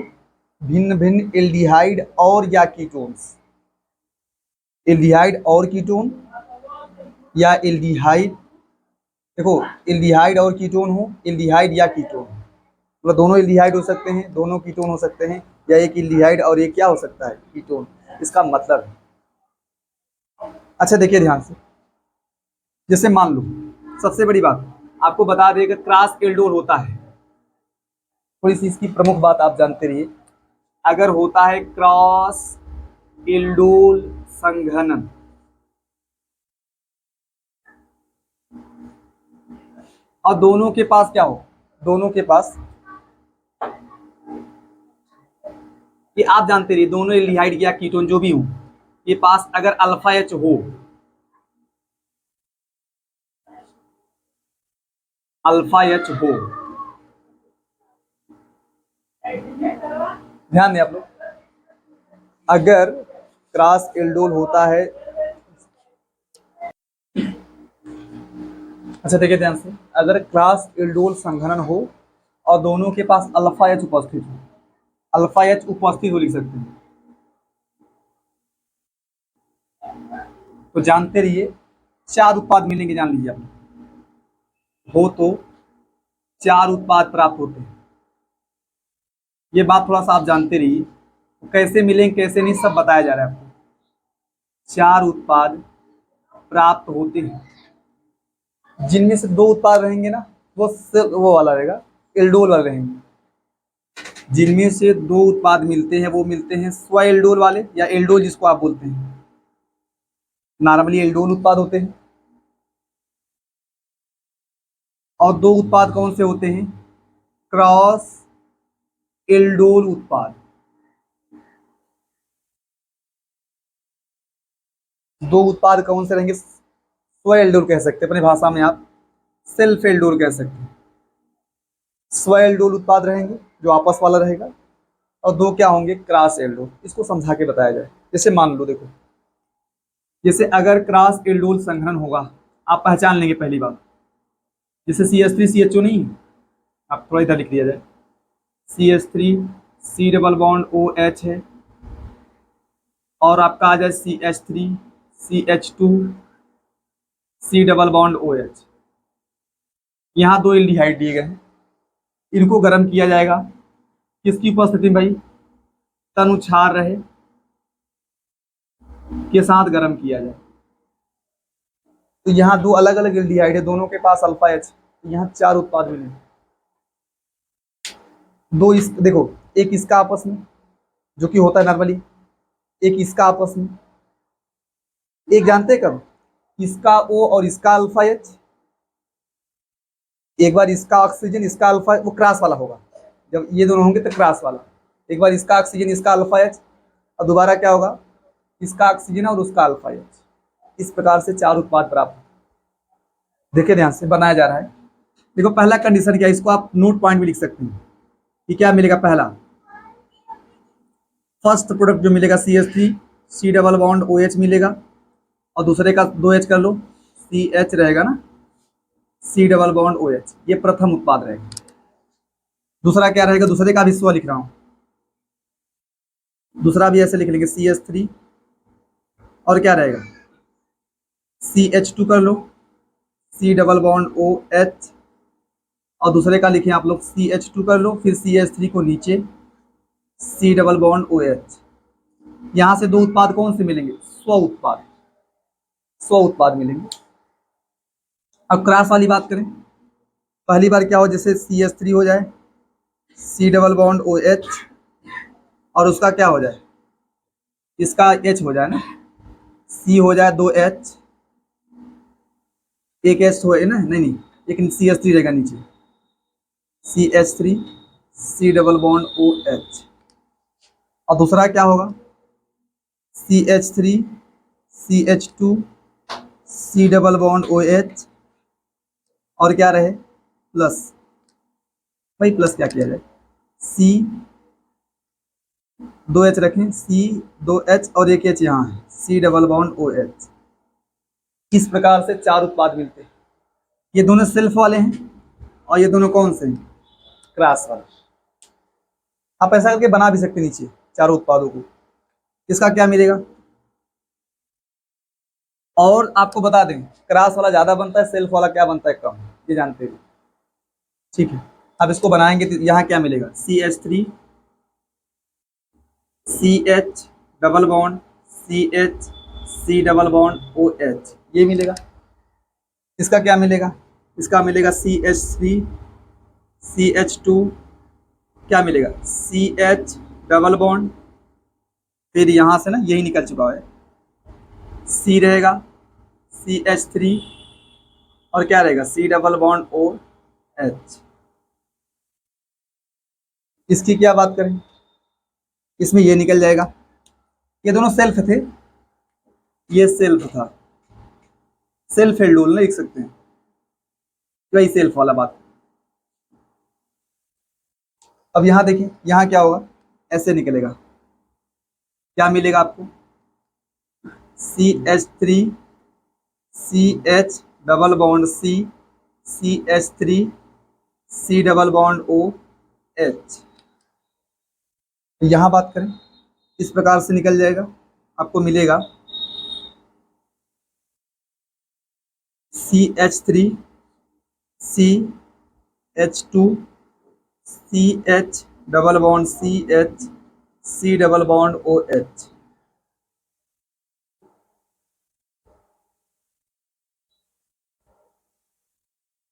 भिन्न भिन्न एल्डिहाइड और या कीटोन्स, एल्डिहाइड और कीटोन या एल्डिहाइड, देखो एल्डिहाइड और कीटोन हो, एल्डिहाइड या कीटोन, मतलब दोनों एल्डिहाइड हो सकते हैं, दोनों कीटोन हो सकते हैं, या एक एल्डिहाइड और एक क्या हो सकता है, कीटोन, इसका मतलब है। अच्छा देखिए ध्यान से, जैसे मान लो सबसे बड़ी बात आपको बता दें कि क्रॉस एल्डोल होता है, थोड़ी सी इसकी प्रमुख बात आप जानते रहिए, अगर होता है क्रॉस एल्डोल संघनन, और दोनों के पास क्या हो, दोनों के पास ये आप जानते रहिए, दोनों एल्डिहाइड या कीटोन जो भी हो, ये पास अगर अल्फा H हो, अल्फा H हो, ध्यान दें आप लोग, अगर क्रॉस एल्डोल होता है, अच्छा देखिए ध्यान से, अगर क्रॉस एल्डोल संघनन हो और दोनों के पास अल्फा H उपस्थित हो, अल्फा H उपस्थित हो लिख सकते हैं, तो जानते रहिए चार उत्पाद मिलेंगे, जान लीजिए आप, हो तो चार उत्पाद प्राप्त होते हैं, ये बात थोड़ा सा आप जानते रहिए, कैसे मिलेंगे कैसे नहीं सब बताया जा रहा है आपको। चार उत्पाद प्राप्त होते हैं, जिनमें से दो उत्पाद रहेंगे ना, वो वाला रहेगा, एल्डोल वाले रहेंगे। जिनमें से दो उत्पाद मिलते हैं वो मिलते हैं स्व एल्डोल वाले, या एल्डोल जिसको आप बोलते हैं, नॉर्मली एल्डोल उत्पाद होते हैं। और दो उत्पाद कौन से होते हैं, क्रॉस एल्डोल उत्पाद। दो उत्पाद कौन से रहेंगे, स्व एल्डोल कह सकते हैं अपनी भाषा में आप, सेल्फ एल्डोल कह सकते हैं। स्व एल्डोल उत्पाद रहेंगे जो आपस वाला रहेगा, और दो क्या होंगे, क्रॉस एल्डोल। इसको समझा के बताया जाए। जैसे मान लो, देखो, जैसे अगर क्रॉस एल्डोल संघनन होगा, आप पहचान लेंगे पहली बात। जैसे CH3CHO नहीं है, आप थोड़ा इधर लिख दिया जाए, CH3 C double bond OH है, और आपका आ जाए CH3 CH2 C double bond OH। यहाँ दो एल्डिहाइड दिए गए हैं, इनको गर्म किया जाएगा। किसकी उपस्थिति में भाई, तनुछार रहे के साथ गर्म किया जाए। तो यहाँ दो अलग अलग एल्डिहाइड है, दोनों के पास अल्फा H, यहाँ 4 उत्पाद मिले। दो इस, देखो, एक इसका आपस में जो कि होता है नॉर्मली, एक इसका आपस में, एक जानते कब, इसका O और इसका अल्फा H। एक बार इसका ऑक्सीजन इसका अल्फा, वो क्रॉस वाला होगा, जब ये दोनों होंगे तो क्रॉस वाला। एक बार इसका ऑक्सीजन इसका अल्फा H, और दोबारा क्या होगा, इसका ऑक्सीजन और उसका अल्फा H। इस प्रकार से 4 उत्पाद प्राप्त। देखिए ध्यान से बनाया जा रहा है। देखो पहला कंडीशन क्या है, इसको आप नोट पॉइंट भी लिख सकते हैं कि क्या मिलेगा। पहला, फर्स्ट प्रोडक्ट जो मिलेगा CH3 C double bond OH मिलेगा, और दूसरे का 2H कर लो, CH रहेगा ना, C डबल बॉन्ड OH, ये प्रथम उत्पाद रहेगा। दूसरा क्या रहेगा, दूसरे का भी स्व लिख रहा हूं, दूसरा भी ऐसे लिख लेंगे, CH3 और क्या रहेगा, CH2 कर लो, C डबल बॉन्ड OH, और दूसरे का लिखें आप लोग CH2 कर लो, फिर CH3 को नीचे, C डबल बॉन्ड OH। यहां से दो उत्पाद कौन से मिलेंगे, स्व उत्पाद, स्व उत्पाद मिलेंगे। अब क्रॉस वाली बात करें, पहली बार क्या हो, जैसे CH3 हो जाए, C डबल बॉन्ड OH, और उसका क्या हो जाए, इसका H हो जाए ना, C हो जाए 2H, एक H हो ना, नहीं नहीं, लेकिन CH3 रहेगा नीचे, CH3 C double bond OH, और दूसरा क्या होगा, CH3 CH2 C double bond OH, और क्या रहे, प्लस। भाई प्लस क्या किया जाए, C 2H रखें, C 2H और एक H यहाँ है, C डबल बॉन्ड OH। इस प्रकार से 4 उत्पाद मिलते हैं। ये दोनों सेल्फ वाले हैं, और ये दोनों कौन से हैं, क्रॉस वाले। आप ऐसा करके बना भी सकते नीचे चारों उत्पादों को। इसका क्या मिलेगा, और आपको बता दें, क्रॉस वाला ज्यादा बनता है, सेल्फ वाला क्या बनता है, कम, ये जानते हैं। ठीक है, अब इसको बनाएंगे तो यहाँ क्या मिलेगा, CH3 CH double bond CH C double bond OH, ये मिलेगा। इसका क्या मिलेगा, इसका मिलेगा CH3 CH2, क्या मिलेगा, CH डबल बॉन्ड, फिर यहाँ से ना यही निकल चुका है, C रहेगा CH3, और क्या रहेगा, C डबल बॉन्ड OH। इसकी क्या बात करें, इसमें ये निकल जाएगा। ये दोनों सेल्फ थे, ये सेल्फ था, सेल्फ एल्डोल ना लिख सकते हैं, वही सेल्फ वाला बात। अब यहाँ देखिए, यहाँ क्या होगा, ऐसे निकलेगा, क्या मिलेगा आपको, CH3 CH double bond C CH3 C double bond OH। यहाँ बात करें, इस प्रकार से निकल जाएगा, आपको मिलेगा CH3 CH2 CH double bond CH C double bond OH।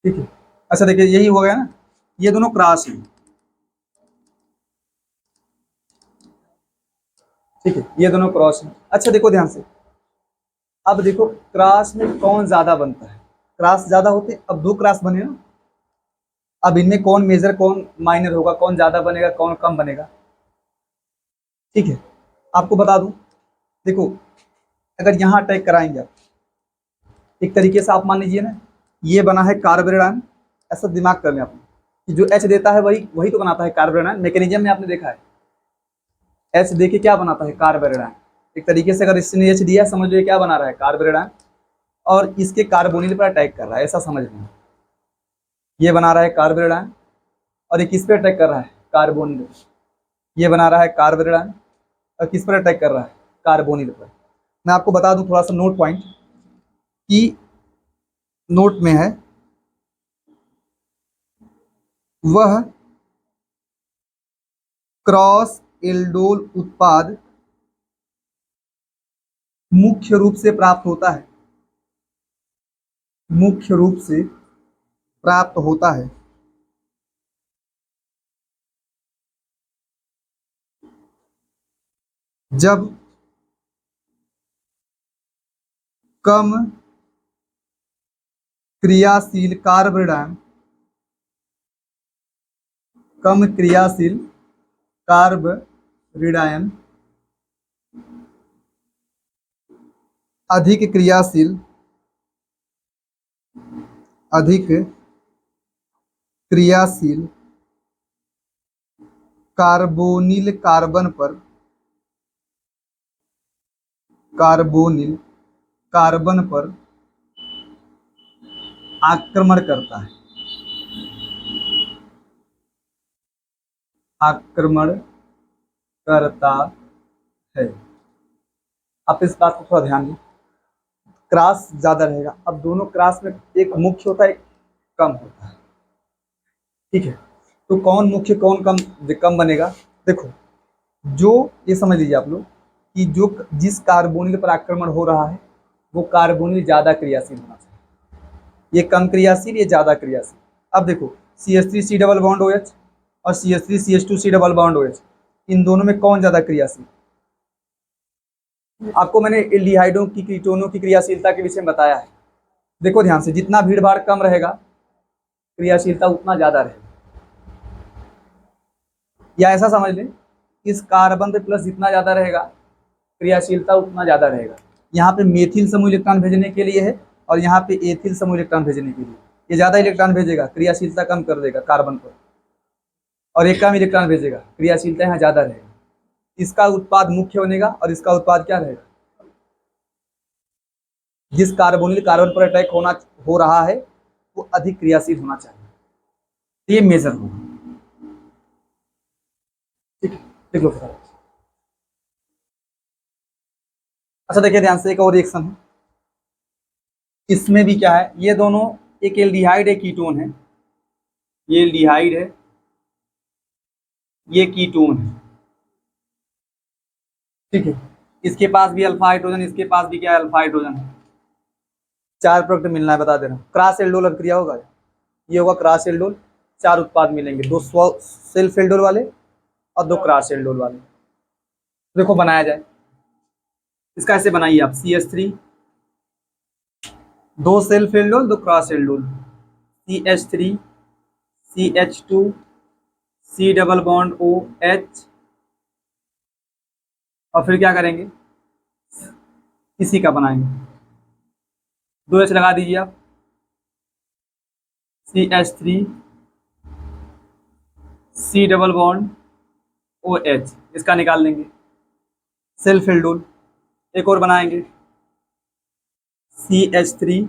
ठीक है, अच्छा देखिए, यही हो गया ना, ये दोनों क्रॉस हैं। ठीक है, ये दोनों क्रॉस हैं। अच्छा देखो ध्यान से, अब देखो क्रॉस में कौन ज्यादा बनता है, क्रॉस ज्यादा होते हैं। अब दो क्रॉस बने ना, अब इनमें कौन मेजर कौन माइनर होगा, कौन ज्यादा बनेगा कौन कम बनेगा। ठीक है, आपको बता दूं, देखो अगर यहाँ अटैक कराएंगे आप, एक तरीके से आप मान लीजिए ना ये बना है कार्बोरेडान। ऐसा दिमाग कर लें आप कि जो H देता है वही वही तो बनाता है कार्बोरेडान। मैकेनिज्म में आपने देखा है H दे के क्या बनाता है कार्बोरेडान। एक तरीके से अगर इसने H दिया समझ लो क्या बना रहा है कार्बोरेडान, और इसके कार्बोनिल पर अटैक कर रहा है, ऐसा समझ लें। ये बना रहा है कार्बोरेडान और ये किस पे अटैक कर रहा है कार्बोनिल। ये बना रहा है कार्बोरेडान और किस पर अटैक कर रहा है कार्बोनिल पर। मैं आपको बता दूं थोड़ा सा नोट पॉइंट कि नोट में है वह क्रॉस एल्डोल उत्पाद मुख्य रूप से प्राप्त होता है, मुख्य रूप से प्राप्त होता है जब कम क्रियाशील कार्बोरेडान, कम क्रियाशील कार्बोरेडान अधिक क्रियाशील, अधिक क्रियाशील कार्बोनिल कार्बन पर, कार्बोनिल कार्बन पर आक्रमण करता है, आक्रमण करता है। आप इस बात को थोड़ा ध्यान दें, क्रॉस ज्यादा रहेगा। अब दोनों क्रॉस में एक मुख्य होता है एक कम होता है, ठीक है। तो कौन मुख्य कौन कम कम बनेगा। देखो जो ये समझ लीजिए आप लोग कि जो जिस कार्बोनिल पर आक्रमण हो रहा है वो कार्बोनिल ज्यादा क्रियाशील होना चाहिए। ये कम क्रियाशील, ये ज्यादा क्रियाशील। अब देखो CH3 C double bond OH और CH3 CH2 C double bond OH, इन दोनों में कौन ज्यादा क्रियाशील। आपको मैंने एल्डिहाइडों की कीटोनों की क्रियाशीलता के विषय में बताया है। देखो ध्यान से, जितना भीड़ भाड़ कम रहेगा क्रियाशीलता उतना ज्यादा रहेगा। या ऐसा समझ लें इस कार्बन पे प्लस जितना ज्यादा रहेगा क्रियाशीलता उतना ज्यादा रहेगा। यहाँ पे मेथिल समूह इलेक्ट्रॉन भेजने के लिए है और यहाँ पे एथिल समूह इलेक्ट्रॉन भेजने के लिए। ये ज्यादा इलेक्ट्रॉन भेजेगा, क्रियाशीलता कम कर देगा कार्बन पर, और एक कम इलेक्ट्रॉन भेजेगा, क्रियाशीलता यहाँ ज्यादा रहेगा। इसका उत्पाद मुख्य बनेगा और इसका उत्पाद क्या रहेगा। जिस कार्बोनिल कार्बन पर अटैक हो रहा है वो अधिक क्रियाशील होना चाहिए। ये मेजर होगा, ठीक है। देख लो फिर। अच्छा देखिए ध्यान से, एक और रिएक्शन है, इसमें भी क्या है, ये दोनों एक एल्डिहाइड एक कीटोन है, ये एल्डिहाइड है ये कीटोन है, ठीक है। इसके पास भी अल्फा हाइड्रोजन, इसके पास भी क्या है अल्फा हाइड्रोजन है। 4 प्रोडक्ट मिलना है, बता दे रहा हूँ। क्रॉस एल्डोल अभिक्रिया होगा, ये होगा क्रॉस एल्डोल। 4 उत्पाद मिलेंगे, 2 सेल्फ एल्डोल वाले और 2 क्रॉस एल्डोल वाले। देखो बनाया जाए, इसका ऐसे बनाइए आप CH3, 2 self aldol 2 cross aldol, CH3 CH2 C double bond OH, और फिर क्या करेंगे इसी का बनाएंगे, 2H लगा दीजिए आप, CH3 C double bond OH, इसका निकाल लेंगे सेल्फ एल्डोल। एक और बनाएंगे CH3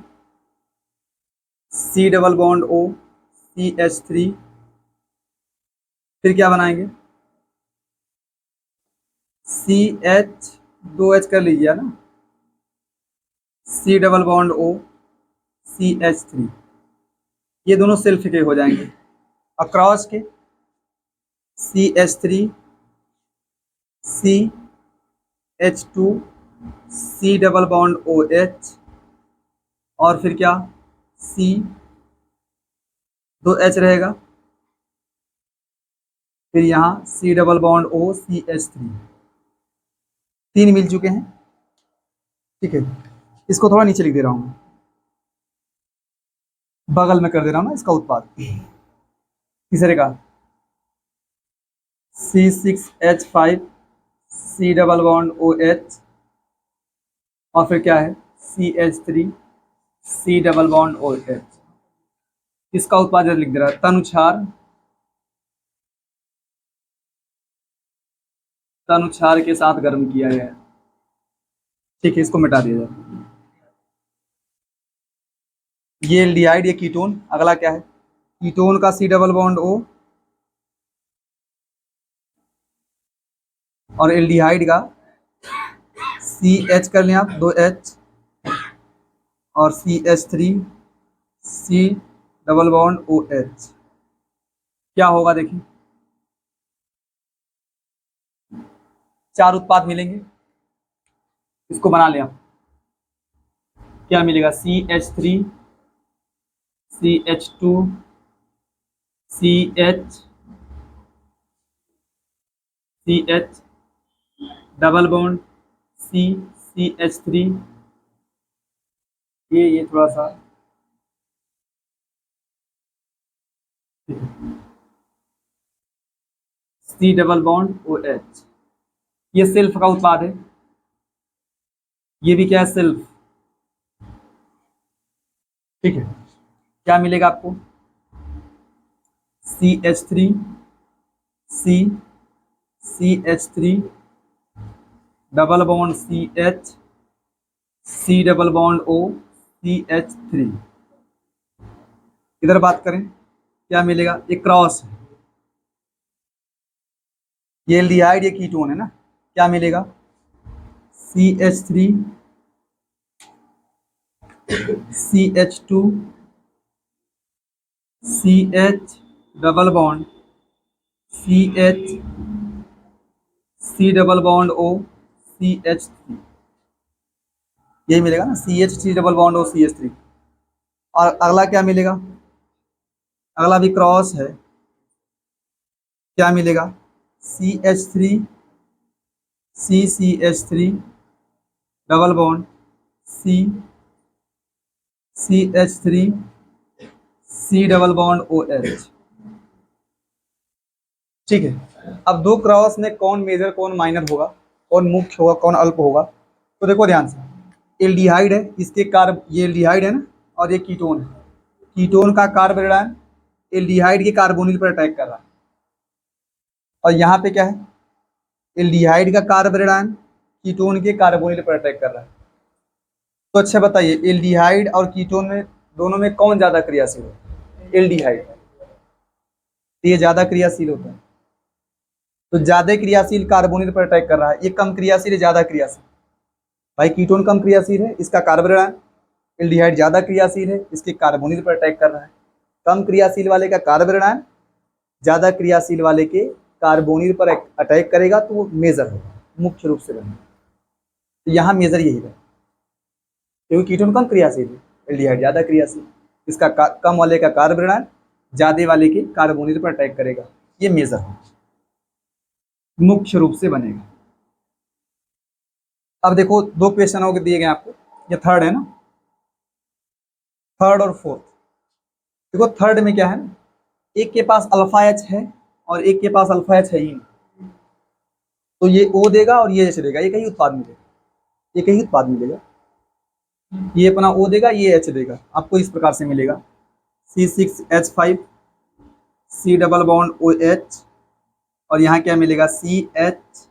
C double bond O, CH3, फिर क्या बनाएंगे CH, 2H कर लीजिए ना, C double bond O, CH3, ये दोनों सेल्फ के हो जाएंगे। और क्रॉस के CH3 CH2 C double bond OH, और फिर क्या C, 2H रहेगा, फिर यहाँ C double bond O, CH3, 3 मिल चुके हैं, ठीक है। इसको थोड़ा नीचे लिख दे रहा हूँ, बगल में कर दे रहा हूँ ना इसका उत्पाद। तीसरे का C6H5 C double bond OH, और फिर क्या है CH3 C double bond OH, इसका उत्पाद लिख दे रहा है, तनुछार के साथ गर्म किया गया है। ठीक है, इसको मिटा दिया जाए। ये एल्डिहाइड, ये कीटोन। अगला क्या है, कीटोन का C डबल बॉन्ड O और एल्डिहाइड का CH कर लें आप, 2H और CH3 C double bond OH। क्या होगा देखिए, 4 उत्पाद मिलेंगे। इसको बना लें आप। क्या मिलेगा, CH3 CH2 CH CH double bond CH3, ये थोड़ा सा C डबल बॉन्ड OH। ये सेल्फ का उत्पाद है, ये भी क्या है, सेल्फ। ठीक है, क्या मिलेगा आपको, CH3 C CH3 double bond CH C double bond O CH3। इधर बात करें, क्या मिलेगा, एक क्रॉस है, ये एल्डिहाइड, ये कीटोन है ना। क्या मिलेगा, CH3 CH2 CH double bond CH C double bond O CH3। यही मिलेगा ना, CH3 double bond O CH3। और अगला क्या मिलेगा, अगला भी क्रॉस है। क्या मिलेगा, CH3 CH3 double bond C CH3 C double bond OH। ठीक है, अब दो क्रॉस में कौन मेजर कौन माइनर होगा, कौन मुख्य होगा कौन अल्प होगा। तो देखो ध्यान से, एल्डिहाइड है, इसके कार्ब, ये एल्डिहाइड है ना, और ये कीटोन है। कीटोन का कार्बोरेडान एल्डिहाइड के कार्बोनिल पर अटैक कर रहा है, और यहाँ पे क्या है, एल्डिहाइड का कार्बोरेडान कीटोन के कार्बोनिल पर अटैक कर रहा है। तो अच्छा बताइए, एल्डिहाइड और कीटोन में दोनों में कौन ज्यादा क्रियाशील है, एल्डिहाइड। तो ये ज्यादा क्रियाशील होता है, तो ज्यादा क्रियाशील कार्बोनिल पर अटैक कर रहा है। ये कम क्रियाशील है, ज्यादा क्रियाशील। भाई कीटोन कम क्रियाशील है, इसका कार्बोरेडान। एल्डिहाइड ज्यादा क्रियाशील है, इसके कार्बोनिल पर अटैक कर रहा है। कम क्रियाशील वाले का कार्बोरेडान, ज्यादा क्रियाशील वाले के कार्बोनिल पर अटैक करेगा, तो वो मेजर होगा, मुख्य रूप से बनेगा। तो यहाँ मेजर यही है, क्योंकि कीटोन कम क्रियाशील है, एल्डिहाइड ज्यादा क्रियाशील। इसका कम वाले का कार्बोरेडान ज्यादा वाले के कार्बोनिल पर अटैक करेगा, ये मेजर है, मुख्य रूप से बनेगा। अब देखो, दो क्वेश्चन हो दिए गए आपको, ये थर्ड है ना, थर्ड और फोर्थ। देखो थर्ड में क्या है ना, एक के पास अल्फा एच है और एक के पास अल्फा एच है ही नहीं, तो ये O देगा और ये H देगा, ये कहीं उत्पाद मिलेगा, ये कहीं उत्पाद मिलेगा। ये अपना O देगा, ये H देगा, आपको इस प्रकार से मिलेगा C6H5 C double bond OH, और यहाँ क्या मिलेगा, CH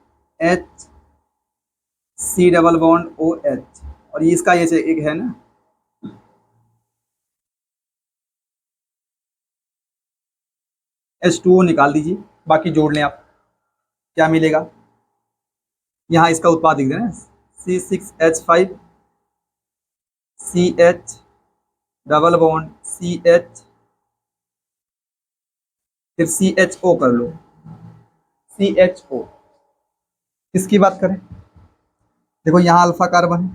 C double bond OH, और ये इसका ये एक है ना, H2O निकाल दीजिए, बाकी जोड़ लें आप। क्या मिलेगा, यहाँ इसका उत्पाद लिख देना, C6H5 CH double bond CH, फिर CHO कर लो, CHO। किसकी बात करें, देखो यहाँ अल्फा कार्बन है,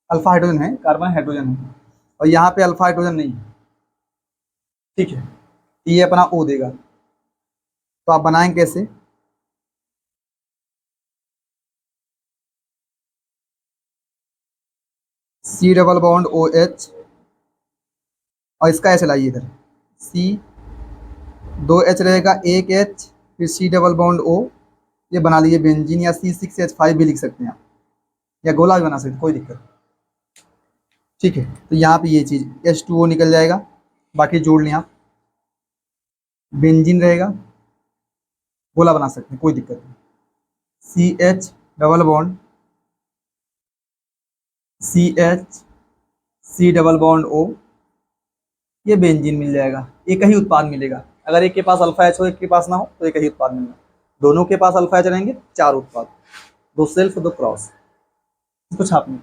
अल्फा हाइड्रोजन है, कार्बन हाइड्रोजन है, और यहाँ पे अल्फा हाइड्रोजन नहीं है। ठीक है, ये अपना O देगा, तो आप बनाएंगे कैसे, C डबल बॉन्ड OH, और इसका ऐसे लाइए इधर, C 2H रहेगा, एक H, फिर C डबल बॉन्ड O, ये बना लिए बेंजीन, या C6H5 भी लिख सकते हैं आप, या गोला भी बना सकते हैं, कोई दिक्कत। ठीक है, तो यहाँ पे ये चीज़ H2O निकल जाएगा, बाकी जोड़ लें आप। बेंजीन रहेगा, गोला बना सकते हैं, कोई दिक्कत नहीं। CH double bond CH, C double bond O, ये बेंजीन मिल जाएगा। एक ही उत्पाद मिलेगा। अगर एक के पास अल्फा एच हो, एक के पास ना हो, तो एक ही उत्पाद मिलेगा। दोनों के पास अल्फा एच रहेंगे, 4 उत्पाद, 2 सेल्फ 2 क्रॉस। इसको छापने